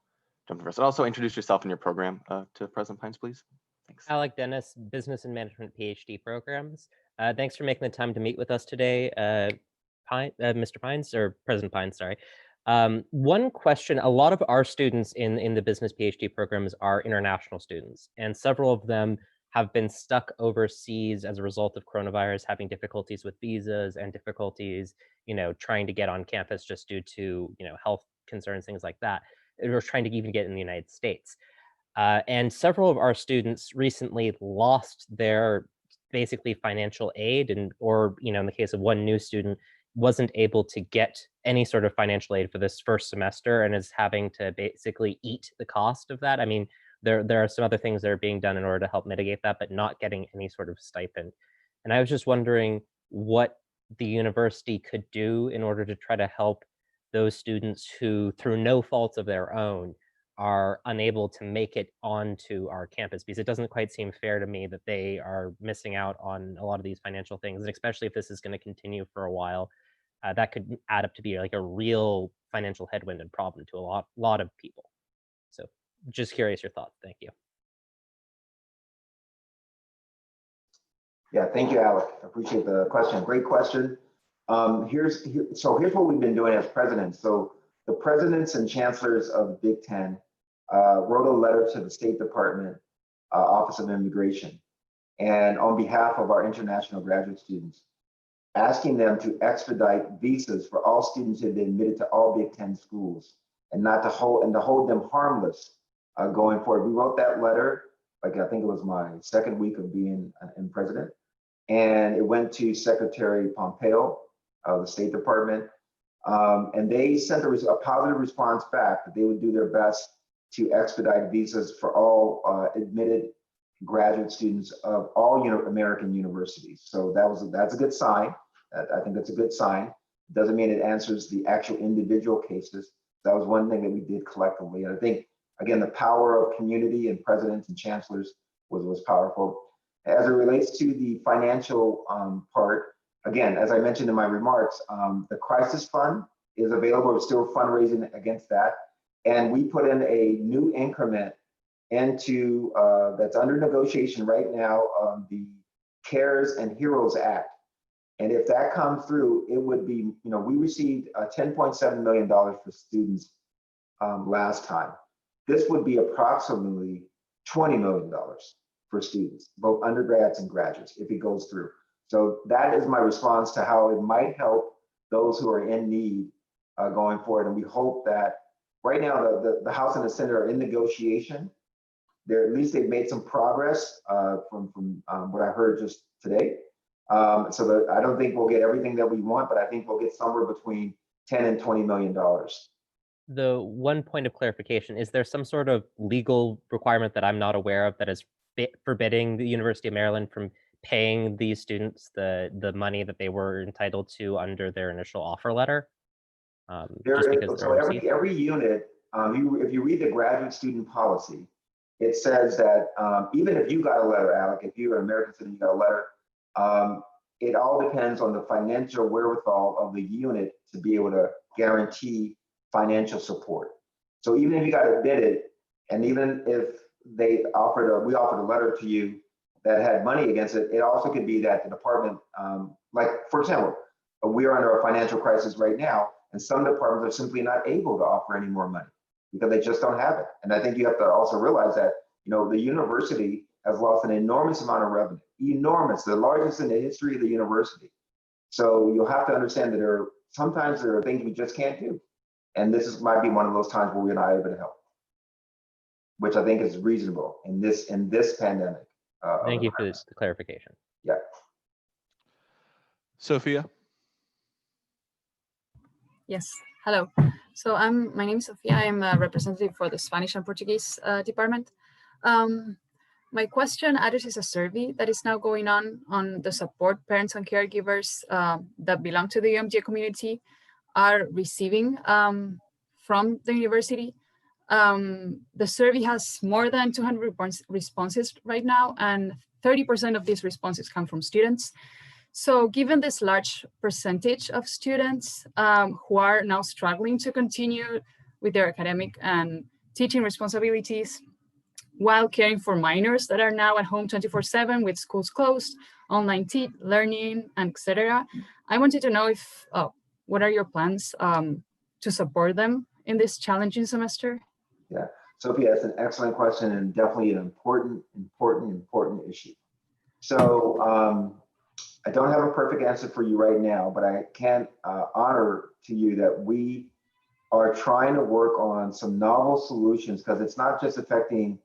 jumped first. And also introduce yourself and your program to President Pines, please. Thanks. Alec Dennis, Business and Management PhD programs. Thanks for making the time to meet with us today, Mr. Pines, or President Pines, sorry. One question, a lot of our students in the business PhD programs are international students, and several of them have been stuck overseas as a result of coronavirus, having difficulties with visas and difficulties, trying to get on campus just due to, health concerns, things like that, or trying to even get in the United States. And several of our students recently lost their basically financial aid or in the case of one new student, wasn't able to get any sort of financial aid for this first semester and is having to basically eat the cost of that. I mean, there are some other things that are being done in order to help mitigate that, but not getting any sort of stipend. And I was just wondering what the university could do in order to try to help those students who, through no fault of their own, are unable to make it onto our campus, because it doesn't quite seem fair to me that they are missing out on a lot of these financial things. And especially if this is going to continue for a while, that could add up to be like a real financial headwind and problem to a lot of people. So just curious your thoughts. Thank you. Yeah, thank you, Alec. I appreciate the question. Great question. Here's what we've been doing as presidents. So the presidents and chancellors of Big Ten wrote a letter to the State Department Office of Immigration, and on behalf of our international graduate students. asking them to expedite visas for all students who have been admitted to all Big Ten schools and to hold them harmless going forward. We wrote that letter, like I think it was my second week of being in president, and it went to Secretary Pompeo of the State Department, and they sent a positive response back that they would do their best to expedite visas for all admitted graduate students of all American universities. So that's a good sign. I think that's a good sign. It doesn't mean it answers the actual individual cases. That was one thing that we did collectively. And I think, again, the power of community and presidents and chancellors was powerful. As it relates to the financial part, again, as I mentioned in my remarks, the crisis fund is available. We're still fundraising against that. And we put in a new increment into that's under negotiation right now, the CARES and HEROES Act. And if that comes through, it would be, we received $10.7 million for students last time. This would be approximately $20 million for students, both undergrads and graduates, if it goes through. So that is my response to how it might help those who are in need going forward. And we hope that right now the House and the Senate are in negotiation. At least they've made some progress from what I heard just today. So that I don't think we'll get everything that we want, but I think we'll get somewhere between 10 and $20 million. The one point of clarification, is there some sort of legal requirement that I'm not aware of that is forbidding the University of Maryland from paying these students the money that they were entitled to under their initial offer letter? Every unit, if you read the graduate student policy, it says that even if you got a letter, Alec, if you're an American citizen, you got a letter, it all depends on the financial wherewithal of the unit to be able to guarantee financial support. So even if you got admitted, and even if we offered a letter to you that had money against it, it also could be that the department, like for example, we are under a financial crisis right now, and some departments are simply not able to offer any more money because they just don't have it. And I think you have to also realize that, the university has lost an enormous amount of revenue, enormous, the largest in the history of the university. So you'll have to understand that sometimes there are things we just can't do. And might be one of those times where we're not able to help, which I think is reasonable in this pandemic. Thank you for the clarification. Yeah. Sophia? Yes, hello. So my name is Sofia. I'm a representative for the Spanish and Portuguese department. My question addresses a survey that is now going on the support parents and caregivers that belong to the UMG community are receiving from the university. The survey has more than 200 responses right now, and 30% of these responses come from students. So given this large percentage of students who are now struggling to continue with their academic and teaching responsibilities while caring for minors that are now at home 24/7 with schools closed, online learning, and etc., I wanted to know what are your plans to support them in this challenging semester? Yeah, Sophia, that's an excellent question and definitely an important issue. So I don't have a perfect answer for you right now, but I can honor to you that we are trying to work on some novel solutions, because it's not just affecting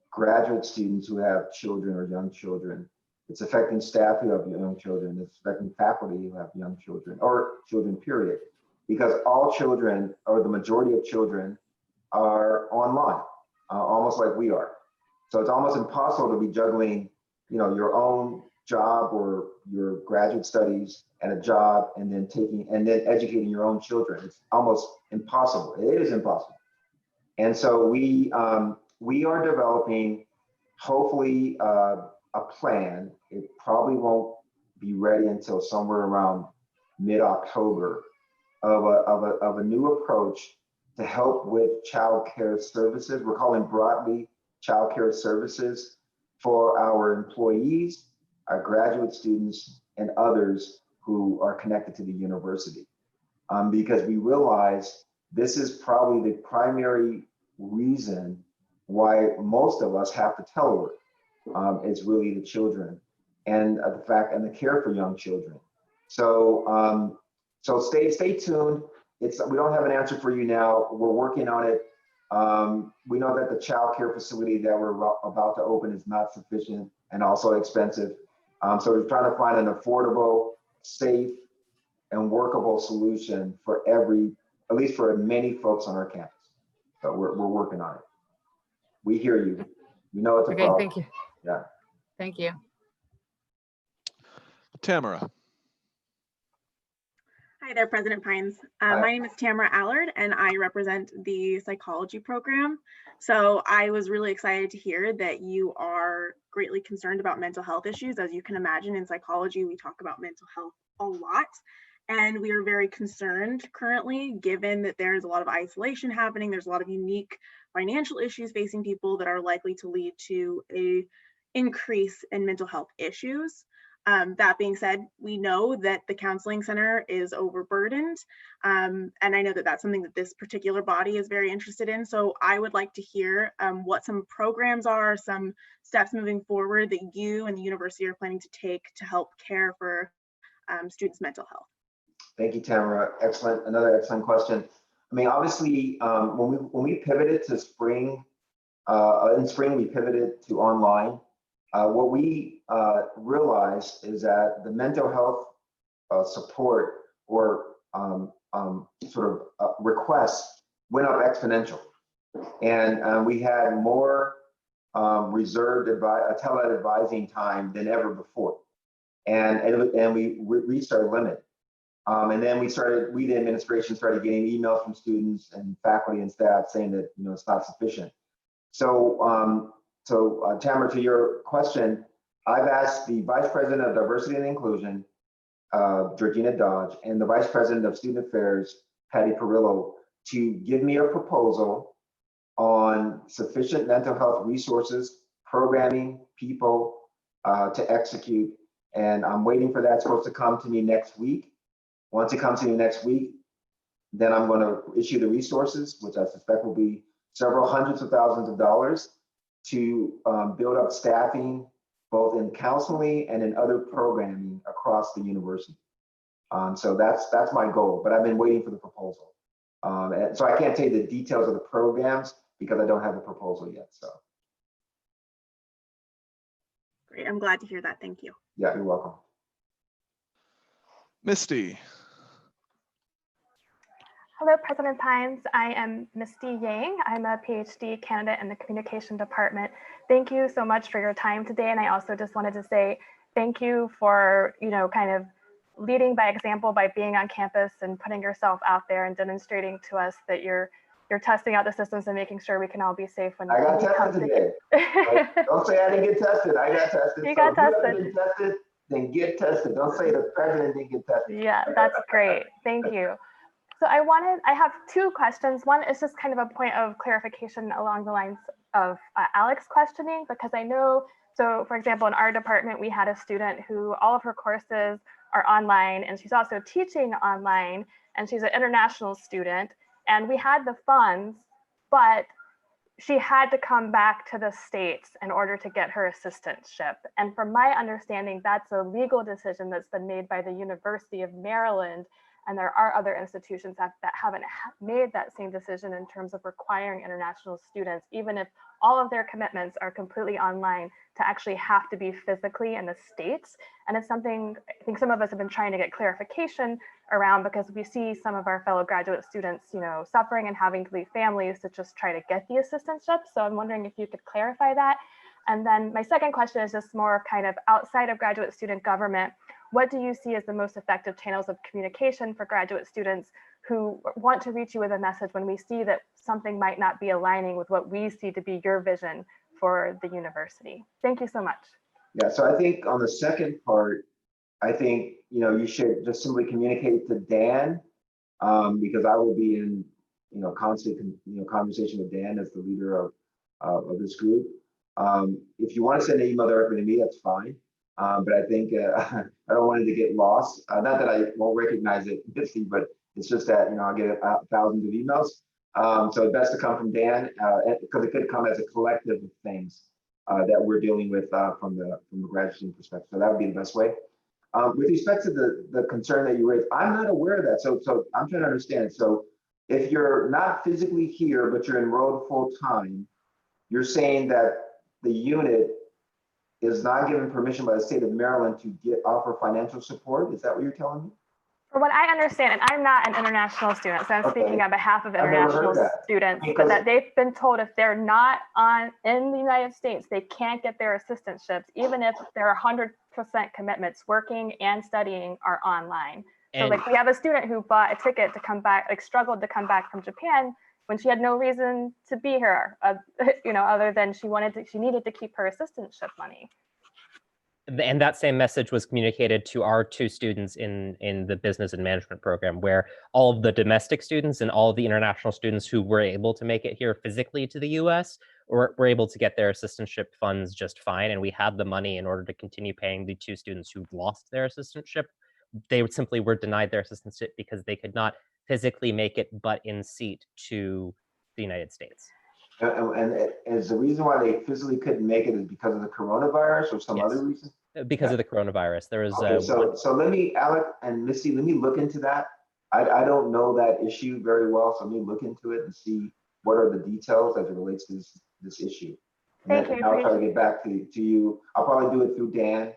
graduate students who have children or young children. It's affecting staff who have young children. It's affecting faculty who have young children, or children, period. Because all children, or the majority of children, are online, almost like we are. So it's almost impossible to be juggling, your own job or your graduate studies and a job, and then educating your own children. It's almost impossible. It is impossible. And so we are developing, hopefully, a plan. It probably won't be ready until somewhere around mid-October of a new approach to help with child care services. We're calling broadly child care services for our employees, our graduate students, and others who are connected to the university. Because we realize this is probably the primary reason why most of us have to telework. Is really the children and the care for young children. So so stay tuned. We don't have an answer for you now. We're working on it. We know that the child care facility that we're about to open is not sufficient and also expensive. So we're trying to find an affordable, safe, and workable solution for at least for many folks on our campus. So we're working on it. We hear you. We know it's a problem. Thank you. Yeah. Thank you. Tamara. Hi there, President Pines. Hi. My name is Tamara Allard, and I represent the psychology program. So I was really excited to hear that you are greatly concerned about mental health issues. As you can imagine, in psychology, we talk about mental health a lot. And we are very concerned currently, given that there's a lot of isolation happening. There's a lot of unique financial issues facing people that are likely to lead to a increase in mental health issues. That being said, we know that the counseling center is overburdened. And I know that that's something that this particular body is very interested in. So I would like to hear what some programs are, some steps moving forward that you and the university are planning to take to help care for students' mental health. Thank you, Tamara. Excellent. Another excellent question. I mean, obviously, when we pivoted to spring, in spring, we pivoted to online. What we realized is that the mental health support or requests went up exponential. And we had more reserved tele-advising time than ever before. And we reached our limit. And then we, the administration, started getting emails from students and faculty and staff saying that, it's not sufficient. So, Tamara, to your question, I've asked the Vice President of Diversity and Inclusion, Georgina Dodge, and the Vice President of Student Affairs, Patty Perillo, to give me a proposal on sufficient mental health resources, programming, people to execute. And I'm waiting for that. It's supposed to come to me next week. Once it comes to me next week, then I'm going to issue the resources, which I suspect will be several hundreds of thousands of dollars, to build up staffing, both in counseling and in other programming across the university. So that's my goal, but I've been waiting for the proposal. And so I can't tell you the details of the programs because I don't have the proposal yet. So. Great, I'm glad to hear that. Thank you. Yeah, you're welcome. Misty. Hello, President Pines. I am Misty Yang. I'm a PhD candidate in the communication department. Thank you so much for your time today. And I also just wanted to say thank you for, kind of leading by example by being on campus and putting yourself out there and demonstrating to us that you're testing out the systems and making sure we can all be safe when I got tested today. Don't say I didn't get tested. I got tested. You got tested. If you haven't been tested, then get tested. Don't say the president didn't get tested. Yeah, that's great. Thank you. So I have two questions. One is just kind of a point of clarification along the lines of Alex's questioning, because I know, so for example, in our department, we had a student who all of her courses are online, and she's also teaching online, and she's an international student, and we had the funds, but she had to come back to the States in order to get her assistantship. And from my understanding, that's a legal decision that's been made by the University of Maryland. And there are other institutions that haven't made that same decision in terms of requiring international students, even if all of their commitments are completely online, to actually have to be physically in the States. And it's something I think some of us have been trying to get clarification around, because we see some of our fellow graduate students, suffering and having to leave families to just try to get the assistantship. So I'm wondering if you could clarify that. And then my second question is just more kind of outside of graduate student government. What do you see as the most effective channels of communication for graduate students who want to reach you with a message when we see that something might not be aligning with what we see to be your vision for the university? Thank you so much. Yeah, so I think on the second part, I think, you should just simply communicate to Dan, because I will be in, constant, conversation with Dan as the leader of this group. If you want to send an email directly to me, that's fine. But I think I don't want it to get lost. Not that I won't recognize it, but it's just that, I'll get thousands of emails. So it's best to come from Dan, because it could come as a collective of things that we're dealing with from the graduate student perspective. So that would be the best way. With respect to the concern that you raised, I'm not aware of that. So I'm trying to understand. So if you're not physically here, but you're enrolled full time, you're saying that the unit is not given permission by the state of Maryland to offer financial support? Is that what you're telling me? From what I understand, and I'm not an international student, so I'm speaking on behalf of I've never heard international that. students, Because- but that they've been told if they're not in the United States, they can't get their assistantships, even if their 100% commitments working and studying are online. So And- like we have a student who bought a ticket to come back, like struggled to come back from Japan when she had no reason to be here, other than she needed to keep her assistantship money. And that same message was communicated to our 2 students in the business and management program, where all of the domestic students and all of the international students who were able to make it here physically to the US were able to get their assistantship funds just fine. And we had the money in order to continue paying the 2 students who lost their assistantship. They simply were denied their assistantship because they could not physically make it but in seat to the United States. And is the reason why they physically couldn't make it is because of the coronavirus or some Yes. other reason? Because of the coronavirus. There was Okay, so let me, Alec and Missy, let me look into that. I don't know that issue very well, so let me look into it and see what are the details as it relates to this issue. And then I'll try to get back to you. I'll probably do it through Dan,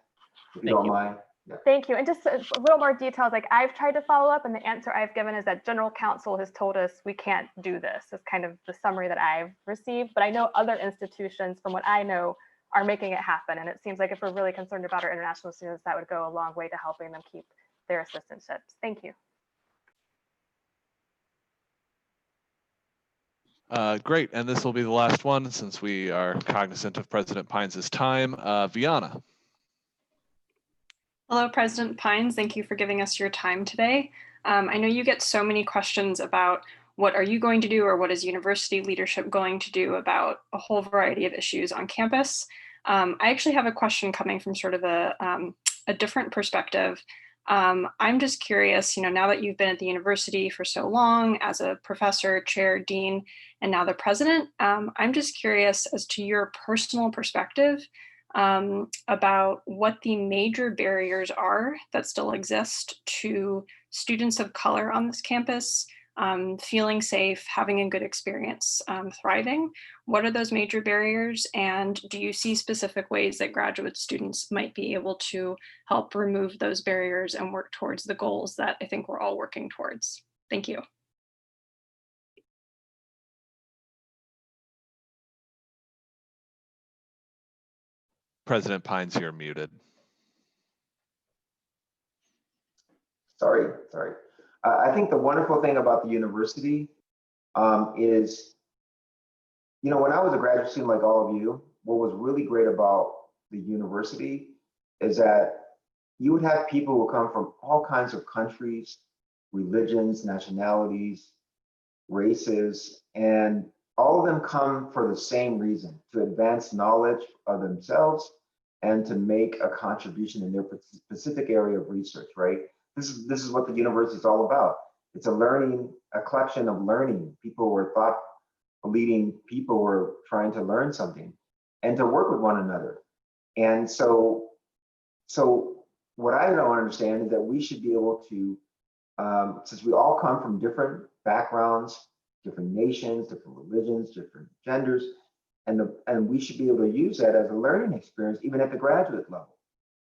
if you don't mind. Yeah. Thank you. And just a little more details, like I've tried to follow up and the answer I've given is that general counsel has told us we can't do this. Is kind of the summary that I've received, but I know other institutions from what I know are making it happen. And it seems like if we're really concerned about our international students, that would go a long way to helping them keep their assistantships. Thank you. Great, and this will be the last one since we are cognizant of President Pines' time. Viana. Hello, President Pines. Thank you for giving us your time today. I know you get so many questions about what are you going to do or what is university leadership going to do about a whole variety of issues on campus. I actually have a question coming from sort of a different perspective. I'm just curious, now that you've been at the university for so long as a professor, chair, dean, and now the president, I'm just curious as to your personal perspective about what the major barriers are that still exist to students of color on this campus, feeling safe, having a good experience, thriving. What are those major barriers? And do you see specific ways that graduate students might be able to help remove those barriers and work towards the goals that I think we're all working towards? Thank you. President Pines, you're muted. Sorry. I think the wonderful thing about the university is, when I was a graduate student like all of you, what was really great about the university is that you would have people who come from all kinds of countries, religions, nationalities, races, and all of them come for the same reason, to advance knowledge of themselves and to make a contribution in their specific area of research, right? This is what the university is all about. It's a collection of learning. People who are thought leading people who are trying to learn something and to work with one another. And so what I don't understand is that we should be able to, since we all come from different backgrounds, different nations, different religions, different genders, and we should be able to use that as a learning experience, even at the graduate level.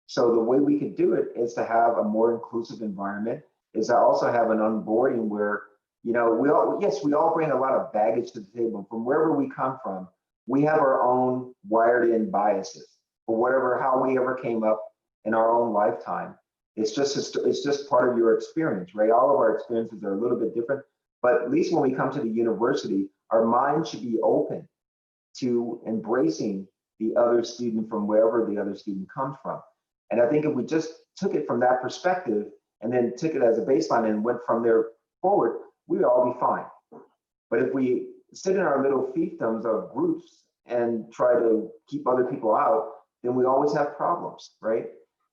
So the way we could do it is to have a more inclusive environment, is to also have an onboarding where, we all bring a lot of baggage to the table. From wherever we come from, we have our own wired in biases for how we ever came up in our own lifetime. It's just part of your experience, right? All of our experiences are a little bit different, but at least when we come to the university, our mind should be open to embracing the other student from wherever the other student comes from. And I think if we just took it from that perspective and then took it as a baseline and went from there forward, we'd all be fine. But if we sit in our little fiefdoms of groups and try to keep other people out, then we always have problems, right?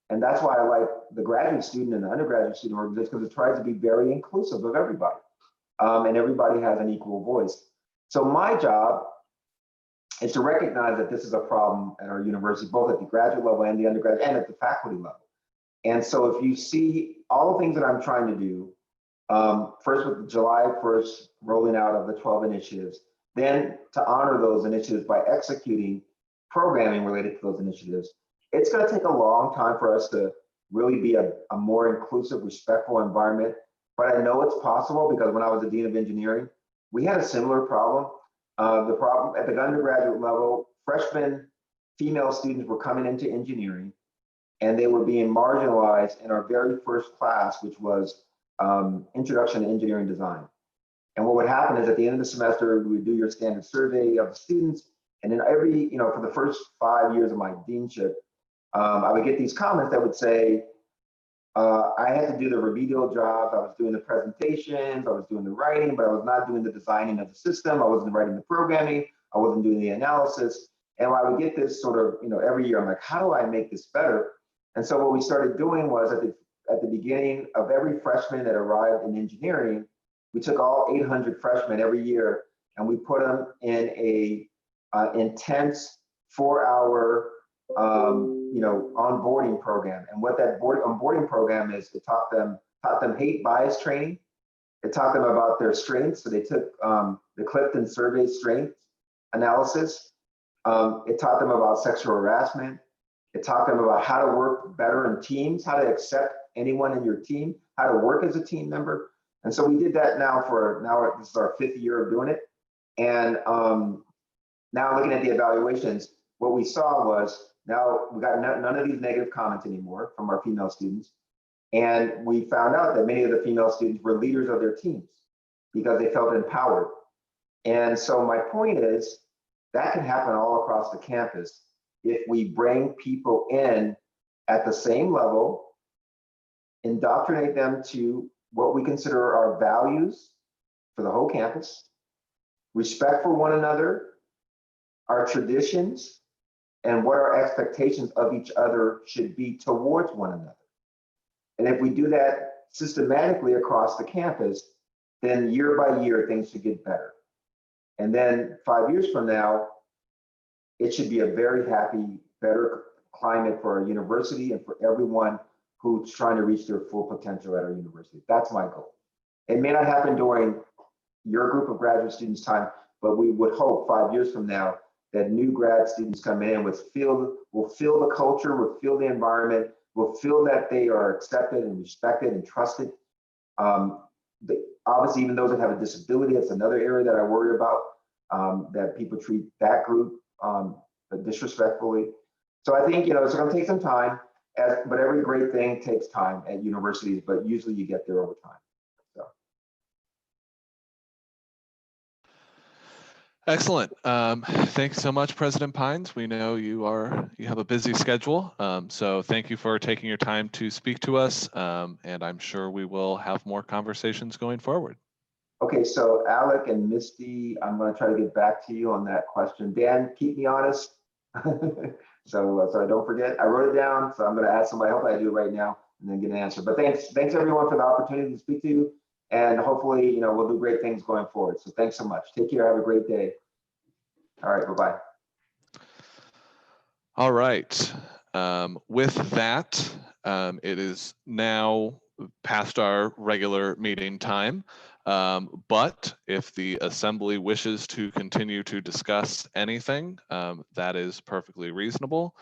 And that's why I like the graduate student and the undergraduate student organization, because it tries to be very inclusive of everybody. And everybody has an equal voice. So my job is to recognize that this is a problem at our university, both at the graduate level and the undergraduate and at the faculty level. And so if you see all the things that I'm trying to do, first with the July 1st rolling out of the 12 initiatives, then to honor those initiatives by executing programming related to those initiatives, it's going to take a long time for us to really be a more inclusive, respectful environment. But I know it's possible because when I was the Dean of Engineering, we had a similar problem. The problem at the undergraduate level, freshman female students were coming into engineering and they were being marginalized in our very first class, which was Introduction to Engineering Design. And what would happen is at the end of the semester, we would do your standard survey of the students. And then every, for the first 5 years of my deanship, I would get these comments that would say, I had to do the remedial jobs, I was doing the presentations, I was doing the writing, but I was not doing the designing of the system, I wasn't writing the programming, I wasn't doing the analysis. And I would get this sort of, every year, I'm like, how do I make this better? And so what we started doing was at the beginning of every freshman that arrived in engineering, we took all 800 freshmen every year and we put them in a intense 4-hour onboarding program. And what that onboarding program is, it taught them hate bias training. It taught them about their strengths. So they took the Clifton Survey strength analysis. It taught them about sexual harassment. It taught them about how to work better in teams, how to accept anyone in your team, how to work as a team member. And so we did that now this is our 5th year of doing it. And now looking at the evaluations, what we saw was now we got none of these negative comments anymore from our female students. And we found out that many of the female students were leaders of their teams because they felt empowered. And so my point is that can happen all across the campus if we bring people in at the same level, indoctrinate them to what we consider our values for the whole campus, respect for one another, our traditions, and what our expectations of each other should be towards one another. And if we do that systematically across the campus, then year by year, things should get better. And then 5 years from now, it should be a very happy, better climate for our university and for everyone who's trying to reach their full potential at our university. That's my goal. It may not happen during your group of graduate students' time, but we would hope 5 years from now that new grad students come in will feel the culture, will feel the environment, will feel that they are accepted and respected and trusted. Obviously, even those that have a disability, that's another area that I worry about, that people treat that group disrespectfully. So I think, it's going to take some time, but every great thing takes time at universities, but usually you get there over time. So. Excellent. Thanks so much, President Pines. We know you have a busy schedule, so thank you for taking your time to speak to us, and I'm sure we will have more conversations going forward. Okay, so Alec and Misty, I'm going to try to get back to you on that question. Dan, keep me honest, so I don't forget. I wrote it down, so I'm going to ask somebody. I hope I do it right now and then get an answer. But thanks everyone for the opportunity to speak to you, and hopefully, we'll do great things going forward. So thanks so much. Take care. Have a great day. All right. Bye-bye. All right. With that, it is now past our regular meeting time. But if the assembly wishes to continue to discuss anything, that is perfectly reasonable.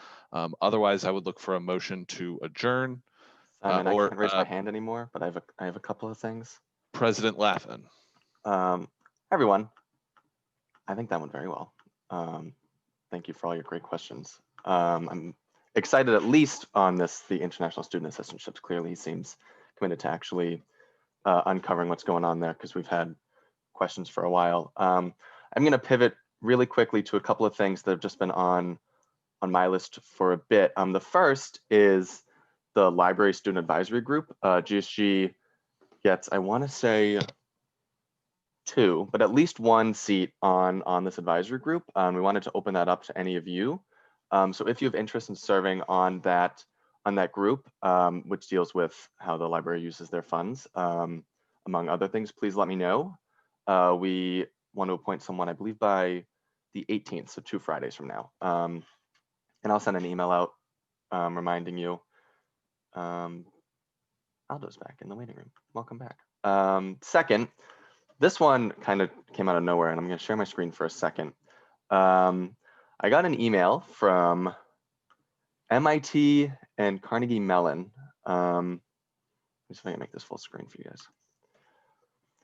Otherwise, I would look for a motion to adjourn. I can't raise my hand anymore, but I have a couple of things. President Laffin. Everyone, I think that went very well. Thank you for all your great questions. I'm excited at least on the international student assistantships. Clearly, he seems committed to actually uncovering what's going on there because we've had questions for a while. I'm going to pivot really quickly to a couple of things that have just been on my list for a bit. The first is the Library Student Advisory Group. GSG gets, I want to say, 2, but at least 1 seat on this advisory group. We wanted to open that up to any of you. So if you have interest in serving on that group, which deals with how the library uses their funds, among other things, please let me know. We want to appoint someone, I believe, by the 18th, so 2 Fridays from now. And I'll send an email out reminding you. Aldo's back in the waiting room. Welcome back. Second, this one kind of came out of nowhere, and I'm going to share my screen for a second. I got an email from MIT and Carnegie Mellon. Let me see if I can make this full screen for you guys,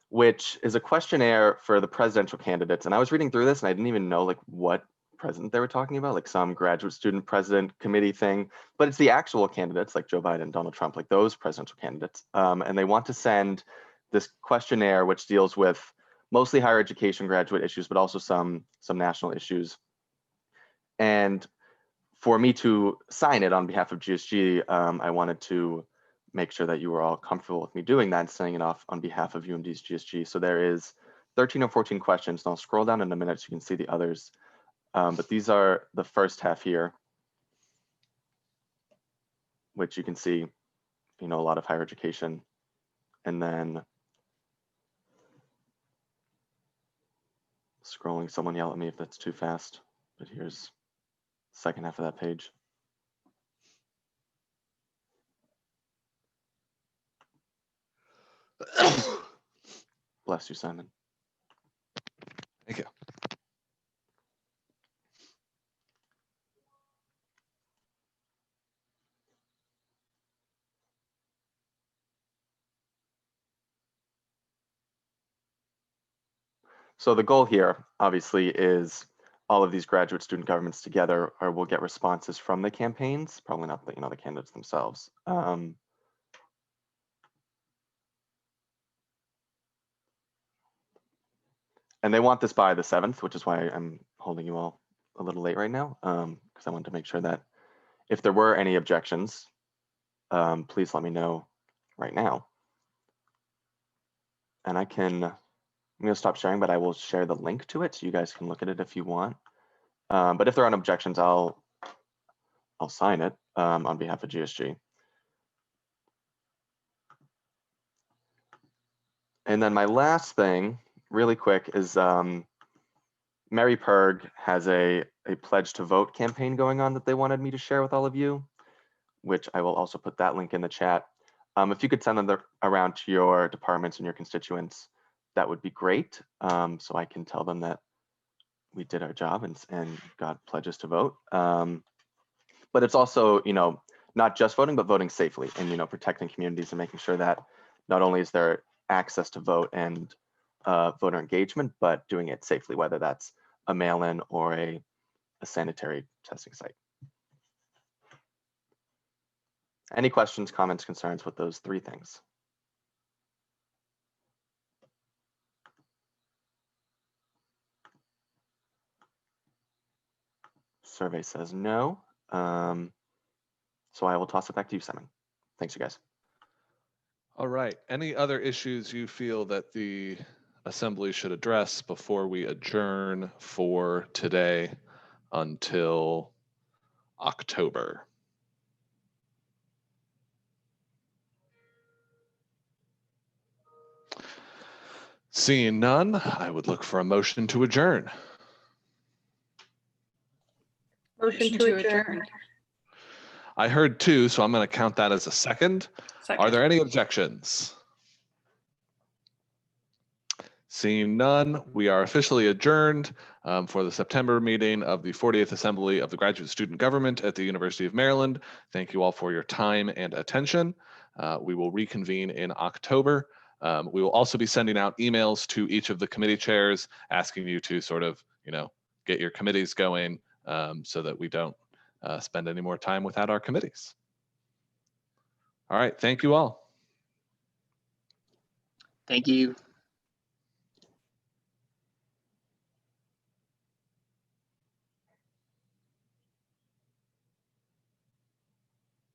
which is a questionnaire for the presidential candidates. And I was reading through this and I didn't even know like what president they were talking about, like some graduate student president committee thing, but it's the actual candidates like Joe Biden, Donald Trump, like those presidential candidates. And they want to send this questionnaire, which deals with mostly higher education graduate issues, but also some national issues. And for me to sign it on behalf of GSG, I wanted to make sure that you were all comfortable with me doing that and sending it off on behalf of UMD's GSG. So there is 13 or 14 questions, and I'll scroll down in a minute so you can see the others. But these are the first half here, which you can see, a lot of higher education. And then scrolling, someone yell at me if that's too fast, but here's the second half of that page. Bless you, Simon. Thank you. So the goal here, obviously, is all of these graduate student governments together will get responses from the campaigns, probably not the, the candidates themselves. And they want this by the 7th, which is why I'm holding you all a little late right now, because I wanted to make sure that if there were any objections, please let me know right now. And I'm going to stop sharing, but I will share the link to it so you guys can look at it if you want. But if there aren't objections, I'll sign it on behalf of GSG. And then my last thing, really quick, is Mary Perg has a pledge to vote campaign going on that they wanted me to share with all of you, which I will also put that link in the chat. If you could send them around to your departments and your constituents, that would be great. So I can tell them that we did our job and got pledges to vote. But it's also, not just voting, but voting safely and, protecting communities and making sure that not only is there access to vote and voter engagement, but doing it safely, whether that's a mail-in or a sanitary testing site. Any questions, comments, concerns with those 3 things? Survey says no. So I will toss it back to you, Simon. Thanks, you guys. All right. Any other issues you feel that the Assembly should address before we adjourn for today until October? Seeing none, I would look for a motion to adjourn. Motion to adjourn. I heard 2, so I'm going to count that as a second. Are there any objections? Seeing none, we are officially adjourned for the September meeting of the 40th Assembly of the Graduate Student Government at the University of Maryland. Thank you all for your time and attention. We will reconvene in October. We will also be sending out emails to each of the committee chairs asking you to sort of, get your committees going so that we don't spend any more time without our committees. All right, thank you all. Thank you.